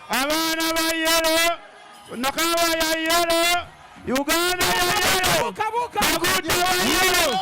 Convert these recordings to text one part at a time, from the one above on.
Abana ba yellow. Nakawa ya yellow. Uganda ya yellow. Kaguta wa yellow.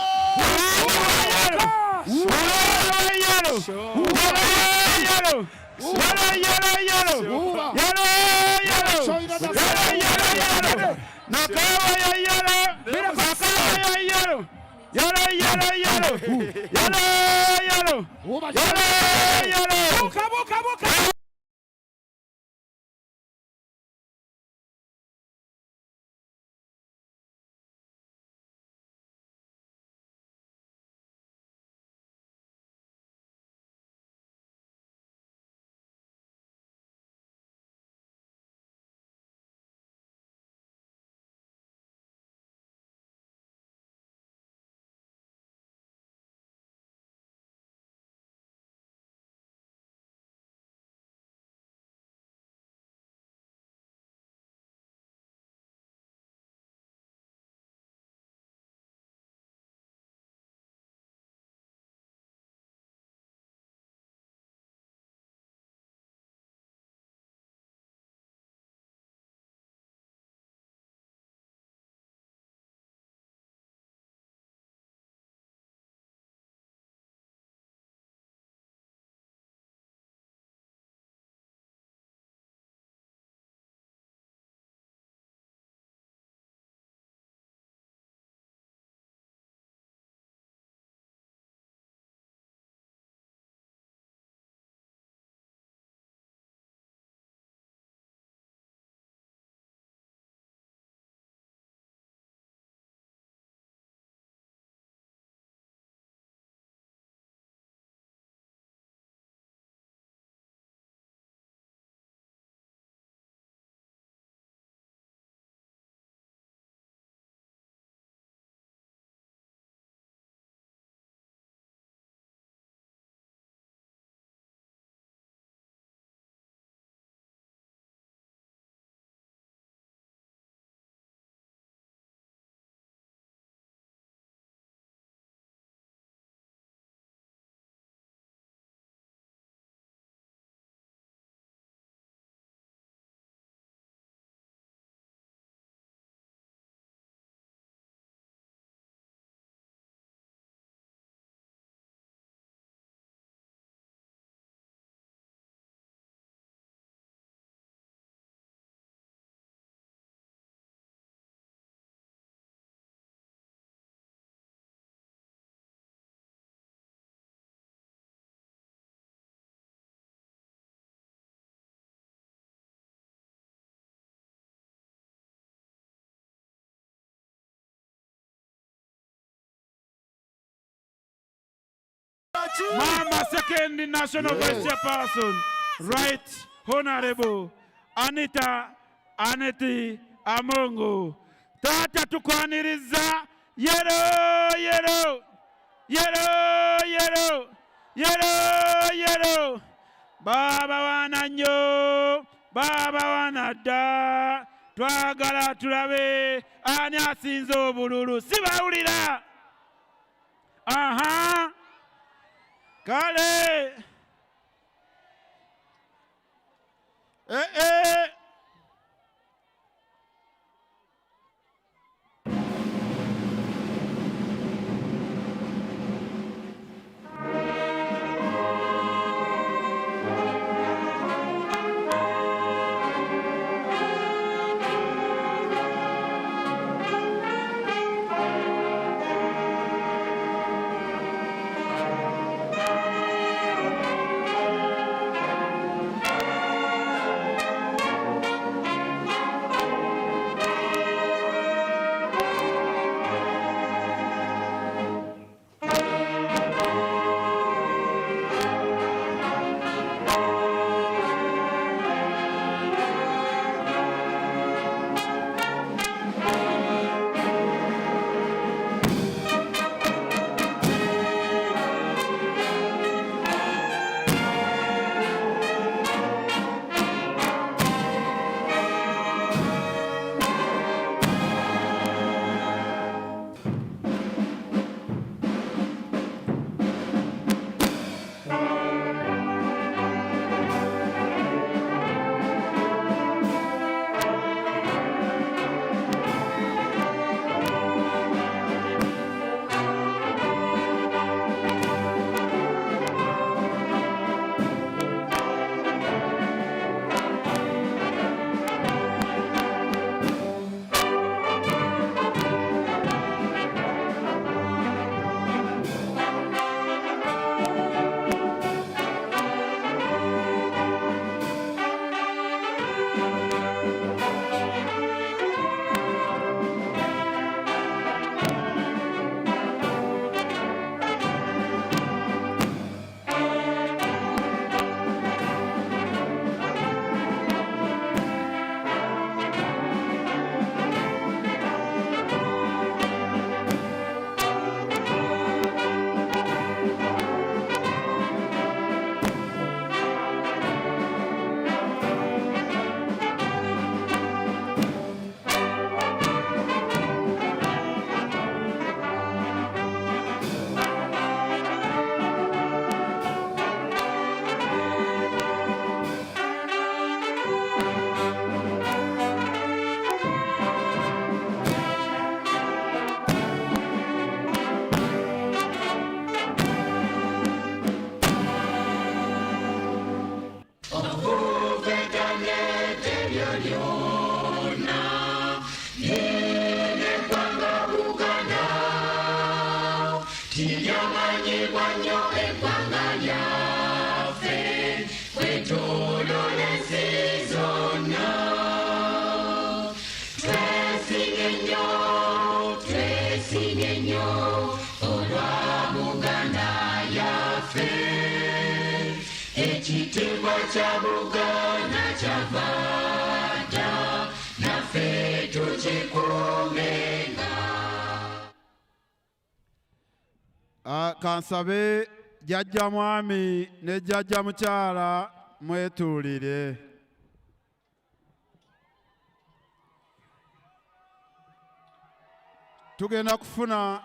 Mama second national vice chairperson, Right Honorable Anita Aneti Amongo. Tata tukwaniriza yellow, yellow, yellow, yellow, yellow, yellow. Baba wana nyo, baba wana da. Twagala tulabe ani asinze obululu sibawulira. Aha. Kale. tiryamanyibwa nnyo eggwanga lyaffe bwetulola ensi zonna twesinge nnyo olwa Buganda yaffe ekitiibwa kya Buganda kyava dda naffe tukikuumenga. Kansabe jjajja mwami ne jjajja mukyala mwetuulire. Tugenda kufuna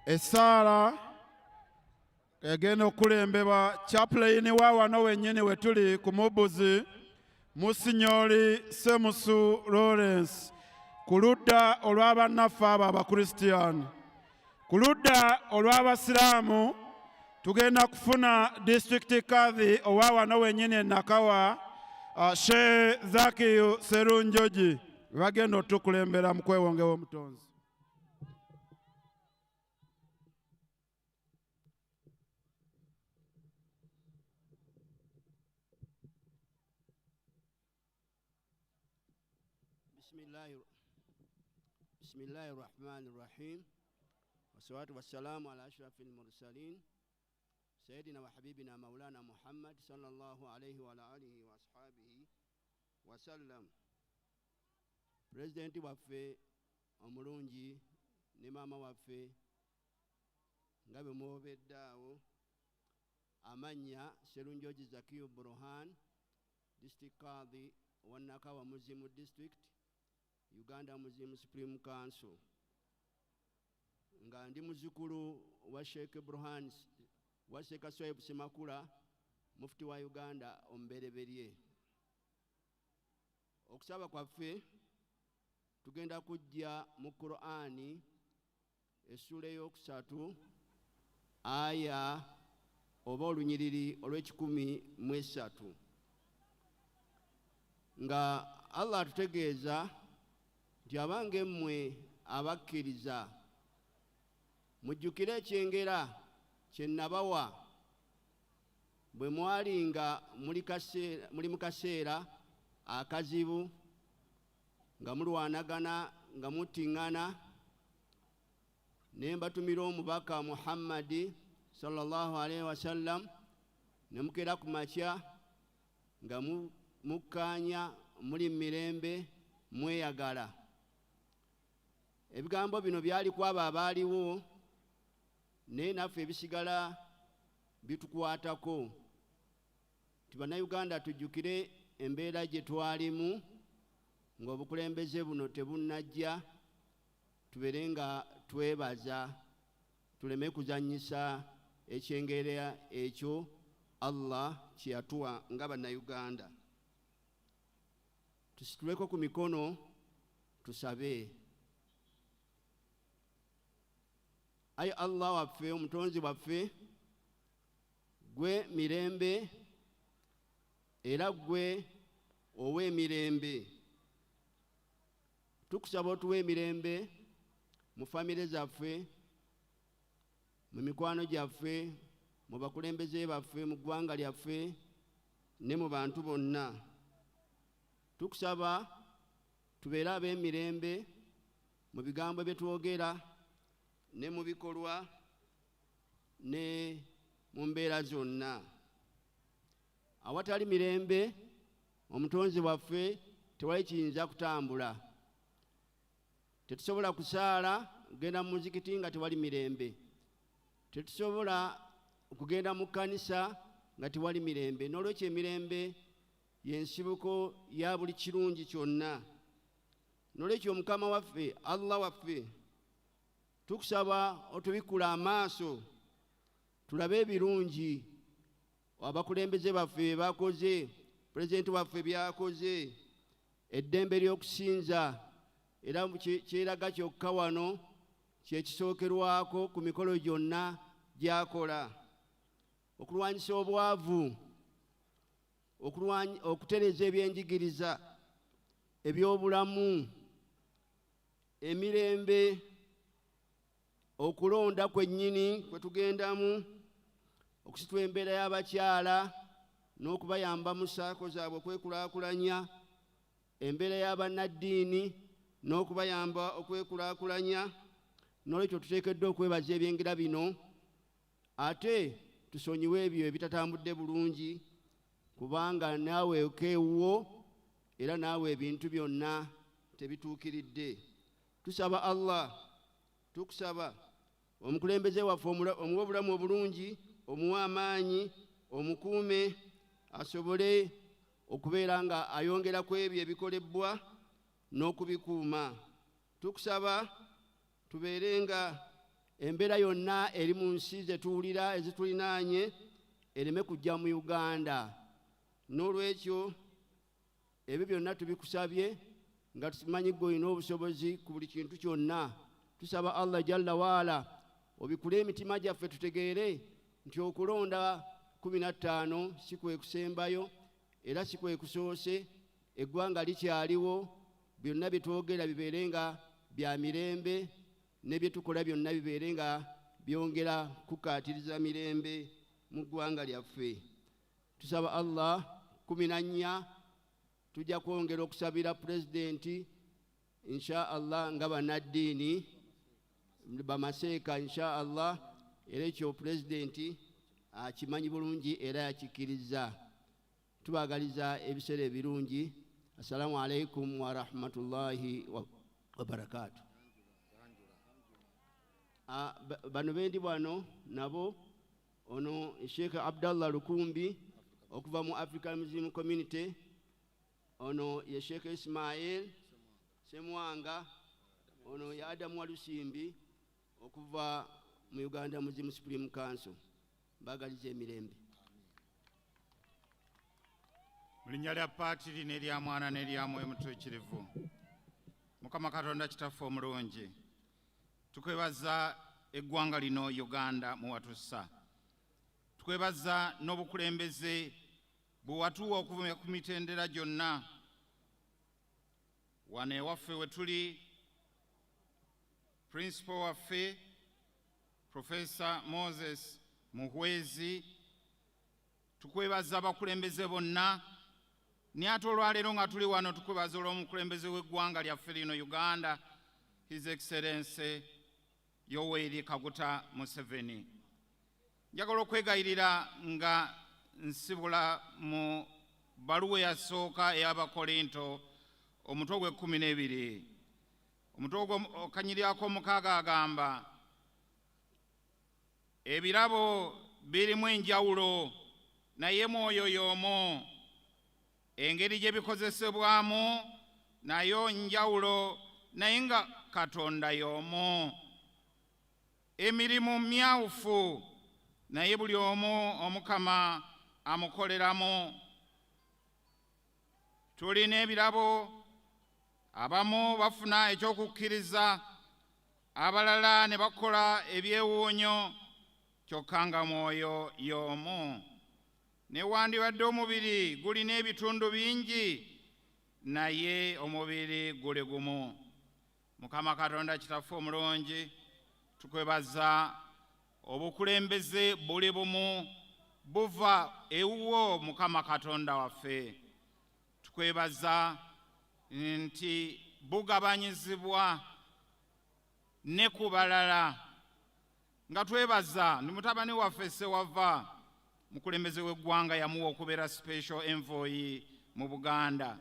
essaala egenda okulembebwa chaplain wa wano wennyini we tuli ku Mubuzi, Musinyoli Semusu Lawrence, ku ludda olw'abannaffe abo Abakristiyaani. Ku ludda olw'Abasiraamu tugenda kufuna district kadhi owa wano wennyini e Nakawa, Sheikh Zakiyu Serunjoji, bagenda otukulembera mu kwewongewa omutonzi. Bismillahir Rahmanir Rahim. Wassalatu wassalamu ala ashrafil mursalin Sayyidina wa habibina Maulana Muhammad sallallahu alayhi wa alihi wa ashabihi wa sallam. President waffe omulungi ne mama waffe nga bwe mwobeddaawo, amanya Serunjoji Zakiyu Burhan, District Kadhi wa Nakawa Muzimu District, Uganda Muslim Supreme Council, nga ndi muzukulu wa Sheikh Burhan wa Sheikh Swahib Semakula, mufti wa Uganda omubereberye. Okusaba kwaffe tugenda kujja mu Qur'ani essula ey'okusatu aya oba olunyiriri olw'ekikumi mu nga Allah atutegeeza nti abange mmwe abakkiriza mujjukire ekyengera kye nabawa bwe mwalinga muli mu kaseera akazibu, nga mulwanagana nga muttiŋŋana, ne mbatumira omubaka Muhammadi sallallahu alayhi wa sallam, ne mukera ku makya nga mukkaanya muli mirembe mweyagala. Ebigambo bino byali kwabo abaaliwo, naye naffe ebisigala bitukwatako. Nti bannayuganda tujjukire embeera gye twalimu ng'obukulembeze buno tebunnajja, tubeere nga twebaza, tuleme kuzannyisa ekyengera ekyo Allah kye yatuwa nga bannayuganda. Tusituleko ku mikono tusabe. Ayi Allah waffe, omutonzi waffe, gwe mirembe era gwe ow'emirembe. Tukusaba otuwa emirembe mu famire zaffe, mu mikwano gyaffe, mu bakulembeze baffe, mu ggwanga lyaffe ne mu bantu bonna. Tukusaba tubeere ab'emirembe mu bigambo bye twogera ne mu bikolwa ne mu mbeera zonna. Awatali mirembe, omutonzi waffe, tewali kiyinza kutambula. Tetusobola kusaala kugenda mu muzikiti nga tewali mirembe. Tetusobola okugenda mu kkanisa nga tewali mirembe. N'olwekyo emirembe y'ensibuko ya buli kirungi kyonna. N'olwekyo Mukama waffe, Allah waffe, tukusaba otubikula amaaso tulabe ebirungi abakulembeze baffe bakoze, pulezidenti waffe byakoze, eddembe ly'okusinza era kyeraga kyokka wano kyekisookerwako ku mikolo gyonna gy'akola. Okulwanyisa obwavu, okutereza ebyenjigiriza, ebyobulamu, emirembe, okulonda kwennyini kwe tugendamu okusitula embeera y'abakyala n'okubayamba mu saako zaabwe okwekulaakulanya, embeera y'abannaddiini n'okubayamba okwekulaakulanya. N'olwekyo tuteekeddwa okwebaza ebyengera bino, ate tusonyiwe ebyo ebitatambudde bulungi, kubanga naawe okeewuwo era naawe ebintu byonna tebituukiridde. Tusaba Allah, tukusaba omukulembeze waffe omuwe obulamu obulungi, omuwe amaanyi, omukuume asobole okubeera nga ayongera ku ebyo ebikolebbwa n'okubikuuma. Tukusaba tubeere nga embeera yonna eri mu nsi ze tuwulira ezitulinaanye ereme kujja mu Uganda. N'olwekyo ebyo byonna tubikusabye nga tumanyi ggwe olina obusobozi ku buli kintu kyonna. Tusaba Allah jalla waala obikule emitima gyaffe tutegeere nti okulonda 15 si kwe kusembayo era si kwe kusoose, eggwanga likyaliwo, byonna bye twogera bibeere nga bya mirembe, ne bye tukola byonna bibeere nga byongera kukaatiriza mirembe mu ggwanga lyaffe. Tusaba Allah 14 tujja kwongera okusabira pulezidenti insha Allah nga bannaddiini bamaseeka insha Allah, era ekyo pulezidenti akimanyi bulungi era yakikkiriza. Tubaagaliza ebiseera ebirungi. Assalamu alaikum wa rahmatullahi wa barakatuh. Bano bendi bwano nabo ono Sheikh Abdallah Lukumbi okuva mu African Muslim Community, ono ye Sheikh Ismail Semwanga, ono ya Adamu Walusimbi okuva mu Uganda Muslim Supreme Council. Bagaliza emirembe. Mu linnya lya Paatiri n'erya Mwana n'erya Mwoyo Mutuukirivu. Mukama Katonda kitaffe omulungi, tukwebaza eggwanga lino Uganda mu watussa. Tukwebaza n'obukulembeze bwe watuwa okuva ku mitendera gyonna. Wano ewaffe we tuli, Principal waffe Professor Moses Muhwezi, tukwebaza abakulembeze bonna. Ni ate olwaleero nga tuli wano tukwebaza olw'omukulembeze w'eggwanga lyaffe lino Uganda, His Excellency Yoweri Kaguta Museveni. Njagala okwegayirira nga nsibula mu bbaluwa eyasooka ey'Abakolinto omutwe gwe 12, omutwe okanyiryako 6 agamba ebirabo birimu enjawulo naye Mwoyo y'omu, engeri gye bikozesebwamu nayo njawulo naye nga Katonda y'omu, emirimu myawufu naye buli omu Omukama amukoleramu. Tulina ebirabo, abamu bafuna ekyokukkiriza, abalala ne bakola ebyewuunyo, kyokka nga Mwoyo y'omu. Newandibadde omubiri gulina ebitundu bingi naye omubiri guli gumu. Mukama Katonda kitaffe omulungi, tukwebaza obukulembeze buli bumu buva ewuwo Mukama Katonda waffe. Tukwebaza nti bugabanyizibwa ne ku balala, nga twebaza ni mutabani waffe Sewava, mukulembeze w'eggwanga yamuwa okubeera special envoy mu Buganda.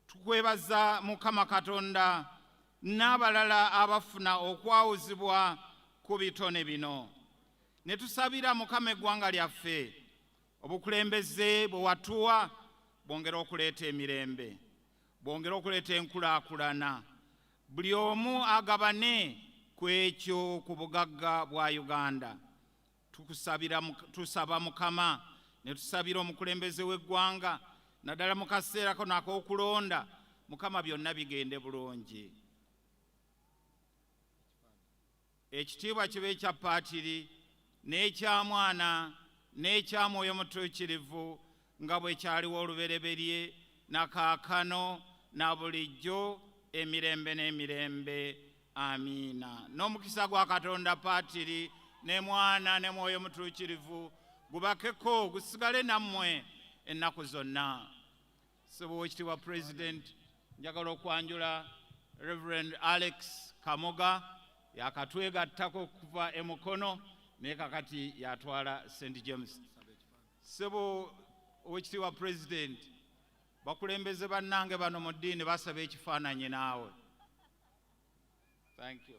Tukwebaza Mukama Katonda n'abalala abafuna okwawuzibwa ku bitone bino. Ne tusabira Mukama eggwanga lyaffe obukulembeze bwe watuwa bwongera okuleeta emirembe, bwongera okuleeta enkulaakulana, buli omu agabane ku ekyo ku bugagga bwa Uganda. Tusaba Mukama ne tusabira omukulembeze w'eggwanga naddala mu kaseera kano ak'okulonda, Mukama byonna bigende bulungi. Ekitiibwa kibe ekya Paatiri n'ekya Mwana n'ekya Mwoyo Mutuukirivu nga bwe kyaliwo olubereberye na kaakano na bulijjo emirembe n'emirembe. Amiina. N'omukisa gwa Katonda Paatiri ne Mwana ne Mwoyo Mutuukirivu gubakeko gusigale nammwe ennaku zonna. Ssebo Oweekitiibwa President, njagala okwanjula Reverend Alex Kamoga yakatwegattako kuva e Mukono naye kakati yatwala St. James. Ssebo Oweekitiibwa President, bakulembeze bannange bano mu ddiini basaba ekifaananyi naawe. Thank you.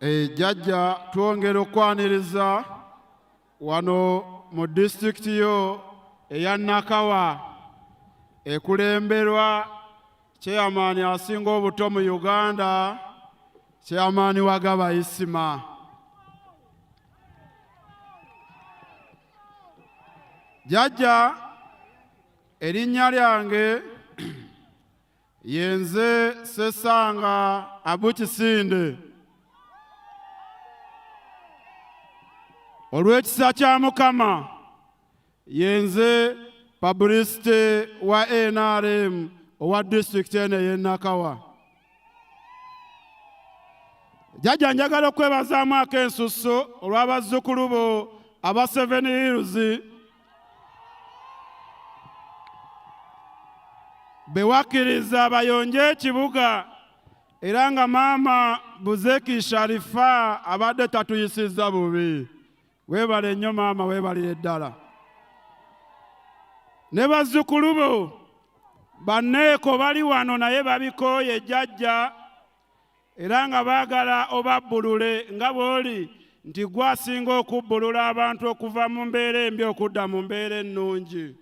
Jjajja twongera okwaniriza wano mu disitulikiti yo eya Nakawa ekulemberwa chairman asinga obuto mu Uganda, chairman wa Gabayisima. Jjajja erinnya lyange yenze Sesanga Abukisinde. Olw'ekisa kya Mukama yenze publicity wa NRM owa district eno y'e Nakawa. Jjajja njagala okwebazaamu ak'ensusso olw'abazzukulu bo aba Museveni Hills bewakkiriza bayonje ekibuga era nga maama Buzeki Sharifa abadde tatuyisizza bubi. Weebale nnyo maama, weebalire ddala. Ne bazzukulu bo banneeko bali wano naye babikooye jjajja era nga baagala obabbulule nga bw'oli nti gwasinga okubbulula abantu okuva mu mbeera embi okudda mu mbeera ennungi.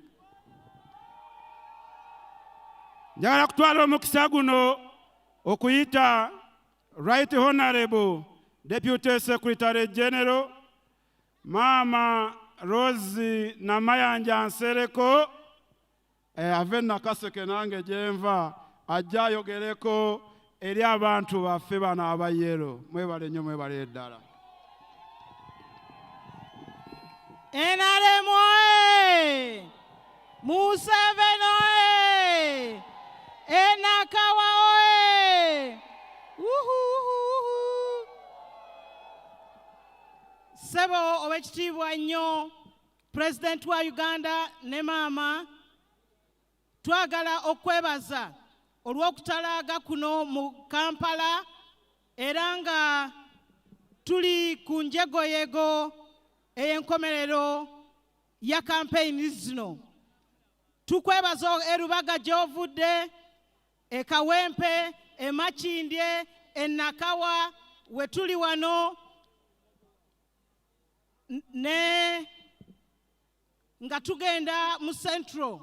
Njagala kutwala omukisa guno okuyita Right Honorable Deputy Secretary General Mama Rosie Namayanja Nsereko ave Nakaseke nange gyenva ajja ayogereko eri abantu baffe bano abayero. Mwebale nnyo, mwebale ddala. NRM oye! Museveni oye! Nakawa oye! Ssebo Oweekitiibwa nnyo President wa Uganda ne maama, twagala okwebaza olw'okutalaaga kuno mu Kampala era nga tuli ku njegoyego ey'enkomerero ya campaign zino. Tukwebaza erubaga gy'ovudde, e Kawempe, e Makindye, e Nakawa, we tuli wano ne nga tugenda mu Central.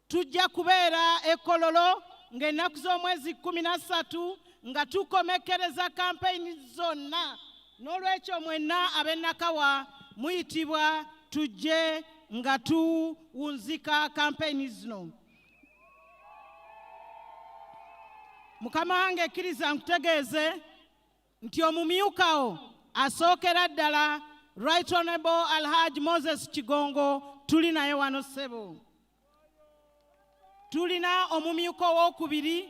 Tujja kubeera e Kololo ng'ennaku z'omwezi 13 nga tukomekkereza campaign zonna. N'olwekyo mwenna ab'e Nakawa muyitibwa tujje nga tuwunzika campaign zino. Mukama wange ekkiriza nkutegeeze nti omumyukawo asookera ddala Right Honorable Alhaji Moses Kigongo tuli naye wano ssebo. Tulina omumyuka owokubiri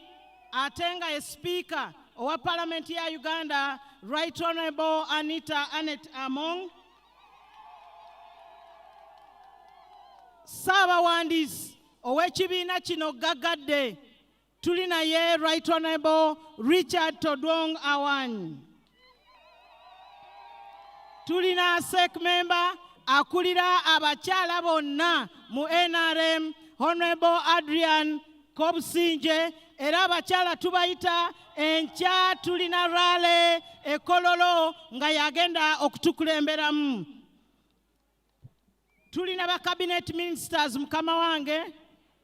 ate nga ye Speaker owa Parliament ya Uganda Right Honorable Anita Anet Among. Ssaabawandiisi ow'ekibiina kino gaggadde tuli naye Right Honorable Richard Todwong Awan. Tulina SEC member akulira abakyala bonna mu NRM Honorable Adrian Kobusinje era abakyala tubayita enkya tulina rale e Kololo nga yagenda okutukulemberamu. Tulina ba cabinet ministers mukama wange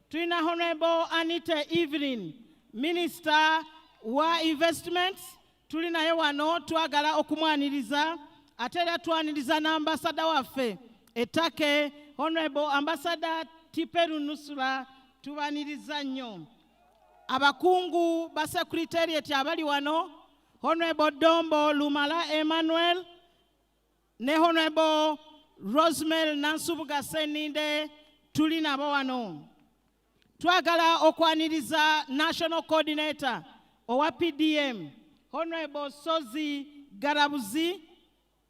tulina Honorable Anita Evelyn, Minister wa Investments, tulinaye wano twagala okumwaniriza, ate era twaniriza n'ambasada waffe ettake Honorable Ambassador Tiperu Nusura, tubaniriza nnyo. Abakungu ba Secretariat abali wano, Honorable Dombo Lumala Emmanuel, ne Honorable Rosemary Nansubuga Seninde, tulina abo wano. Twagala okwaniriza National Coordinator owa PDM, Honorable Sozi Garabuzi,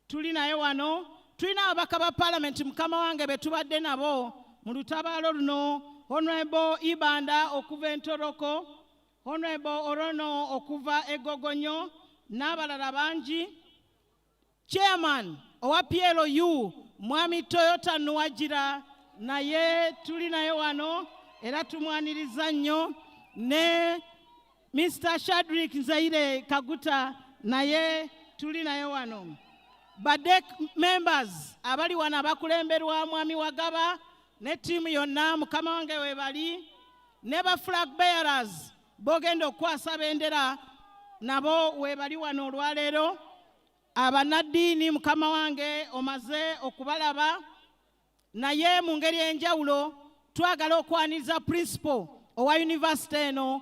tulinaye wano. Tulina ababaka ba Parliament mukama wange betubadde nabo mu lutabaalo luno, Honorable Ibanda okuva Entoroko, Honorable Orono okuva Egogonyo, n'abalala bangi. Chairman owa PLU Mwami Toyota Nuwagira, naye tulinaye wano era tumwaniriza nnyo, ne Mr. Shadrack Nzaire Kaguta, naye tulinaye wano. Badek members abali wana abakulemberwa Mwami Wagaba ne tiimu yonna mukama wange webali, ne ba flag bearers bogenda okwasa bendera nabo webali wano olwaleero. Abanaddiini mukama wange omaze okubalaba, naye mu ngeri enjawulo twagala okwaniriza principal owa university eno,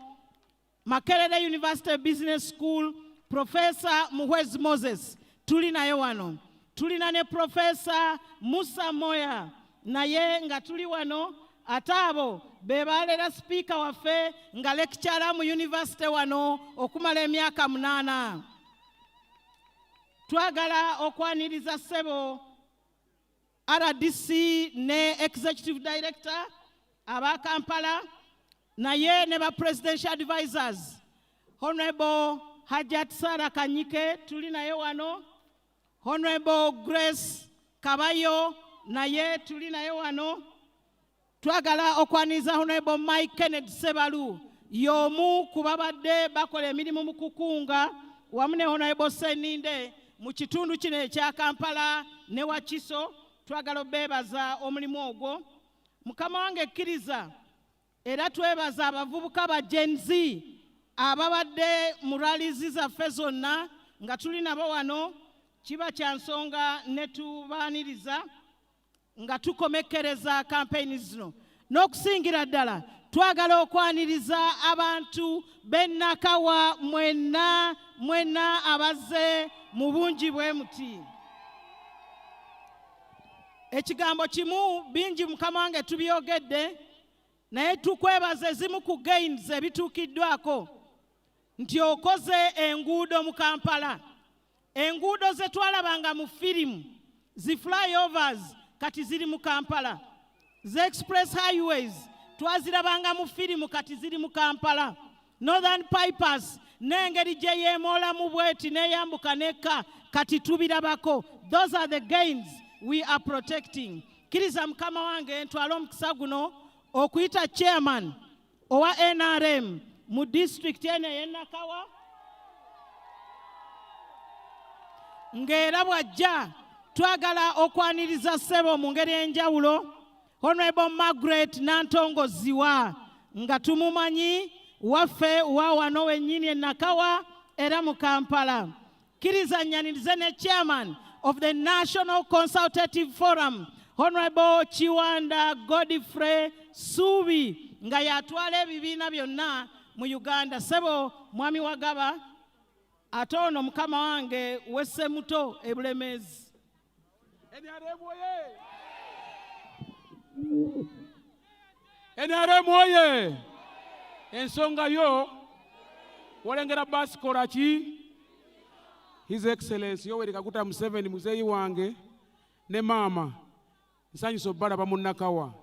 Makerere University Business School, Professor Muhwezi Moses, tulinaye wano. Tulina ne Professor Musa Moya, naye nga tuli wano. Ate abo be baleera speaker waffe nga lecturer mu university wano okumala emyaka 8. Twagala okwaniriza ssebo RDC ne Executive Director aba Kampala, naye ne ba Presidential Advisors, Honorable Hajat Sara Kanyike, tulinaye wano. Honorable Grace Kabayo, naye tulinaye wano. Twagala okwaniriza Honorable Mike Kenneth Sebalu, y'omu ku babadde bakola emirimu mu kukunga wamu ne Honorable Seninde mu kitundu kino ekya Kampala ne Wakiso. Twagala obeebaza omulimu ogwo. Mukama wange kkiriza era twebaza abavubuka ba Gen Z ababadde mu rallies zaffe zonna nga tuli nabo wano. Kiba kya nsonga ne tubaaniriza nga tukomekkereza campaign zino. N'okusingira ddala twagala okwaniriza abantu b'e Nakawa mwenna abazze mu bungi bwe muti. Ekigambo kimu bingi mukama wange tubyogedde, naye tukwebaza ezimu ku gains ebituukiddwako, nti okoze enguudo mu Kampala. Enguudo ze twalabanga mu firimu, zi flyovers kati ziri mu Kampala. Ze express highways twazirabanga mu firimu kati ziri mu Kampala. Northern Pipers n'engeri gye yeemoolamu bweti n'eyambuka n'ekka kati tubirabako. Those are the gains we are protecting. Kiriza mukama wange ntwala omukisa guno okuyita chairman owa NRM mu district eno ey'e Nakawa, ng'era bw'ajja twagala okwaniriza ssebo mu ngeri enjawulo Honorable Margaret Nantongo Ziwa, nga tumumanyi waffe wa wano wennyini e Nakawa era mu Kampala. Kiriza nnyanirize ne chairman of the National Consultative Forum, Honorable Chiwanda Godfrey Subi, nga yatwala ebibiina byonna mu Uganda. Sebo Mwami Wagaba, ate ono mukama wange wesse muto e Bulemeezi. NRM oye! Ensonga yo walengera basikola ki? His Excellency Yoweri Kaguta Museveni muzeeyi wange ne maama nsanyusa obbalaba mu Nakawa.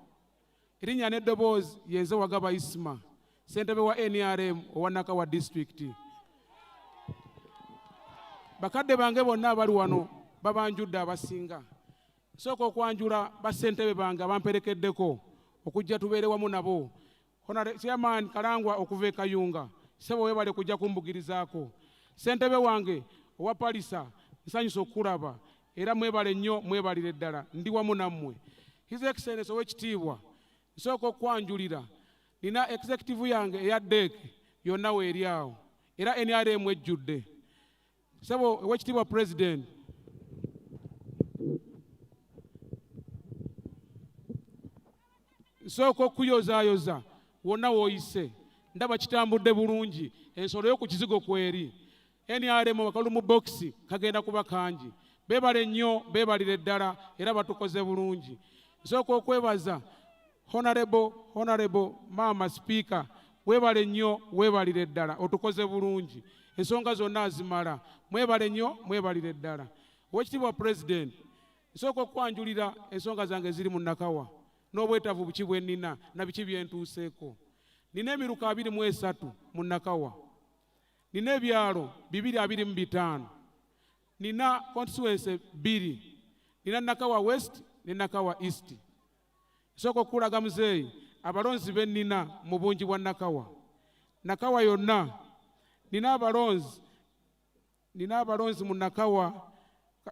Erinnya n'eddoboozi yenze Wagaba Isma, ssentebe wa NRM owa Nakawa District. Bakadde bange bonna abali wano babanjudde abasinga. Nsooka okwanjula bassentebe bange abamperekeddeko okujja tubeere wamu nabo. Honorable Chairman Kalangwa okuva e Kayunga, ssebo weebale kujja kumbugirizaako. Ssentebe wange owa Palisa nsanyusa okulaba era mwebale nnyo, mwebalire ddala, ndi wamu nammwe. His Excellency ow'ekitiibwa, nsooka okwanjulira nina executive yange eya DEC yonna weeri awo era NRM ejjudde. Sebo owekitiibwa President, nsooka okuyozaayoza wonna w'oyise ndaba kitambudde bulungi, ensolo yo ku kizigo kweri. NRM bakalu mu bokisi kagenda kuba kangi. Beebale nnyo, beebalire ddala era batukoze bulungi. Nsooka okwebaza Honorable Maama Speaker, weebale nnyo, weebalire ddala, otukoze bulungi. Ensonga zonna azimala, mwebale nnyo, mwebalire ddala. Owekitiibwa President, nsooka okwanjulira ensonga zange ziri mu Nakawa n'obwetaavu buki bwe nnina na biki bye ntuuseeko. Nina emiruka 23 mu Nakawa. Nina ebyalo 225. Nina constituency 2. Nina Nakawa West ne Nakawa East. Nsooka okulaga muzeeyi abalonzi be nnina mu bungi bwa Nakawa. Nakawa yonna nina abalonzi mu Nakawa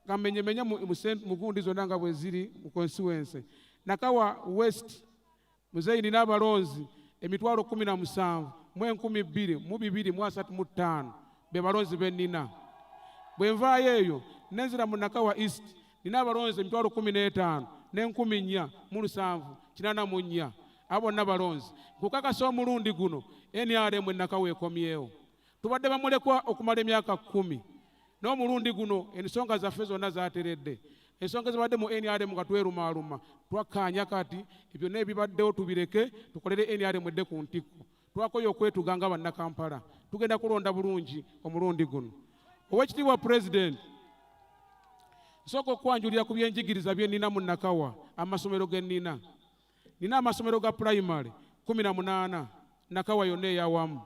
kamenyemenya mu gundi zonna nga bwe ziri mu constituency. Nakawa West muzeeyi nina abalonzi 17,235 be balonzi be nnina. Bwe nvaayo eyo nenzira mu Nakawa East nina abalonzi 15,484 abo bonna balonzi. Nkukakasa omulundi guno NRM Nakawa ekomyewo. Tubadde bamulekwa okumala emyaka 10 n'omulundi guno ensonga zaffe zonna zaateredde. Ensonga zibadde mu NRM nga twerumaaluma twakkaanya kati ebyo n'ebibaddewo tubireke tukolere NRM edde ku ntikko. Twakoye okwetuga nga bannakampala, tugenda kulonda bulungi omulundi guno. Owekitiibwa President, nsooka okwanjulira ku byenjigiriza bye nnina mu Nakawa, amasomero ge nnina. Nina amasomero ga primary 18 Nakawa yonna eyawamu.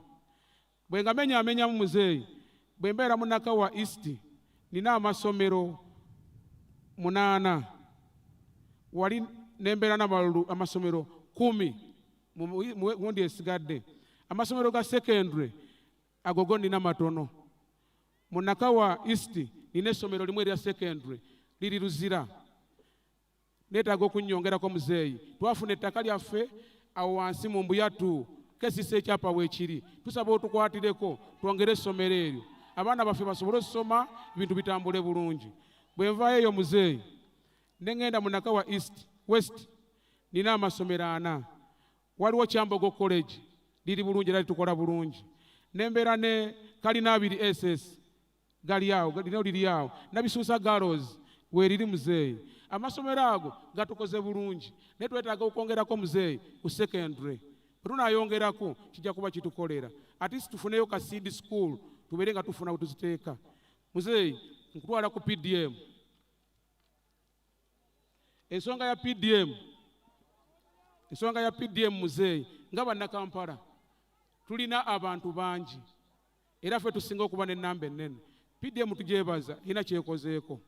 Bwe nga menyaamenyamu muzeeyi, bwe mbeera mu Nakawa East nina amasomero 8. Wali nembeera n'amalulu amasomero 10 mundi esigadde. Amasomero ga secondary agogo nina matono. Mu Nakawa East nina essomero limu erya secondary liri Luzira. Neetaaga okunnyongerako muzeeyi. Twafuna ettaka lyaffe awo wansi mu Mbuyatu, kesisa ekyapa weekiri. Tusaba otukwatireko twongere essomero eryo, abaana baffe basobole okusoma, ebintu bitambule bulungi. Bwe nvaayo eyo muzeeyi ne ŋŋenda mu Nakawa West nina amasomero 4. Waliwo Kyambogo College liri bulungi era litukola bulungi. Nembeera ne Kalina 2 SS gali awo, liri awo. Nabisuusa Girls weeriri muzeeyi. Amasomero ago gatukoze bulungi. Naye twetaaga okwongerako muzeeyi ku secondary. Bwe tunaayongerako kijja kuba kitukolera. At least tufuneyo ka seed school tubeere nga tufuna we tuziteeka. Muzeeyi nkutwala ku PDM. Ensonga ya PDM muzeeyi nga bannakampala tulina abantu bangi era ffe tusinga okuba n'ennamba ennene. PDM tugyebaza ina kyekozeeko.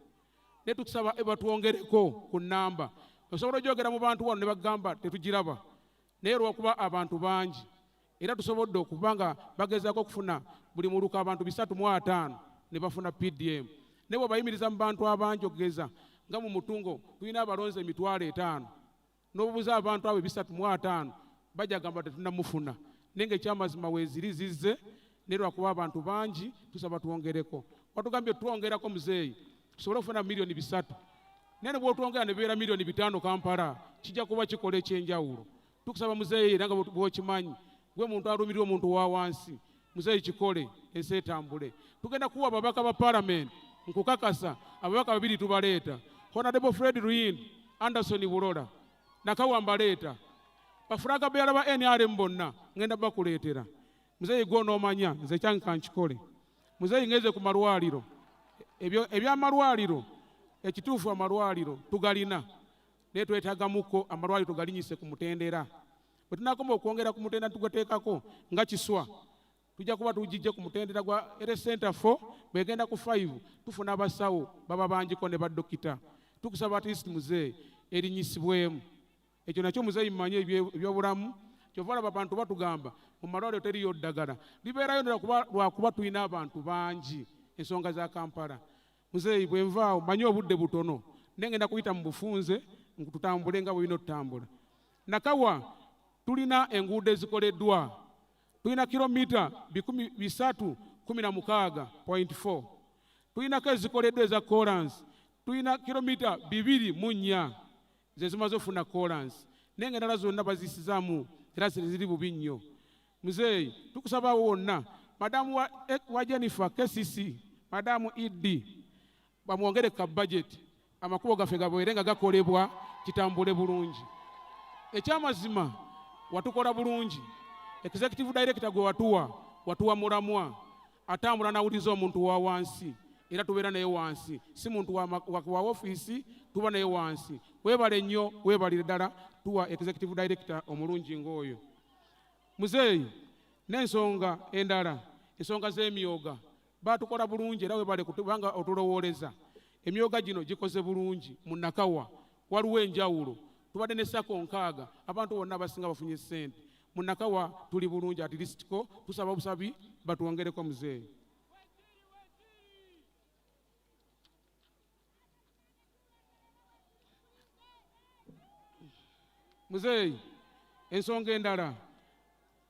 Ne tukusaba batwongereko ku nnamba. Osobola ogyogera mu bantu wano ne bagamba tetugiraba. Naye lwakuba abantu bangi era tusobodde okuba nga bagezaako okufuna buli muluka abantu 305 ne bafuna PDM. Ne bwe bayimiriza mu bantu abangi okugeza nga mu Mutungo tulina abalonzi 5,000 n'obubuza abantu abo 305 bajja gamba tetunnamufuna. Naye ng'ekyamazima weeziri zizze ne lwakuba abantu bangi tusaba twongereko. Watugambye twongerako muzeeyi tusobole okufuna milioni 3. Naye bw'otwongera ne bibeera milioni 5 Kampala kijja kuba kikola ekyenjawulo. Tukusaba muzeeyi era nga bw'okimanyi gwe muntu alumirira omuntu wa wansi, muzeeyi kikole ensi etambule. Tugenda kuwa ababaka ba Parliament, nkukakasa ababaka 2 tubaleeta. Honorable Fred Ruin, Anderson Bulola, Nakawa mbaleeta. Bafulaga beera ba NRM bonna ngenda bakuleetera. Muzeeyi gwo n'omanya nze kyange kankikole. Muzeeyi ngeze ku malwaliro. Ebyamalwaliro ekituufu amalwaliro tugalina. Naye twetaagamuko amalwaliro tugalinyise ku mutendera. Bwe tunakoma okwongera ku mutendera tugateekako nga kiswa. Tujja kuba tugijje ku mutendera gwa Health Center 4 bwegenda ku 5 tufuna abasawo baba bangiko ne baddokita. Tukusaba at least muzeeyi erinyisibwemu. Ekyo nakyo muzeeyi mmanye ebyobulamu kyova olaba abantu batugamba mu malwaliro teriyo ddagala. Libeerayo lwakuba tulina abantu bangi ensonga za Kampala. Muzeeyi bwe nvaawo manye obudde butono naye ngenda kuyita mu bufunze tutambule nga bwe bino tutambula. Nakawa tulina enguudo ezikoleddwa, tulina kilomita 316.4, tulinako ezikoleddwa eza kolansi, tulina kilomita 204 ze zimaze ofuna kolansi, naye ng'endala zonna baziyisizaamu era ziri bubi nnyo. Muzeeyi, tukusaba wonna madamu wa Jennifer KCC, madamu Idi, bamwongere ka budget, amakubo gaffe gabeere nga gakolebwa kitambule bulungi. Ekyamazima watukola bulungi, executive director gwe watuwa mulamwa, atambula nawuliza omuntu wa wansi, era tubeera naye wansi, si muntu wa ofiisi, tuba naye wansi. Weebale nnyo, weebalire ddala, tuwa executive director omulungi ng'oyo. Muzeeyi, n'ensonga endala, ensonga z'emyoga baatukola bulungi era weebale kubanga otulowooleza. Emyoga gino gikoze bulungi mu Nakawa, waliwo enjawulo. Tubadde ne sako 6, abantu bonna abasinga bafunye ssente. Mu Nakawa tuli bulungi, at least ko tusaba busabi batwongereko muzeeyi. Muzeeyi, ensonga endala,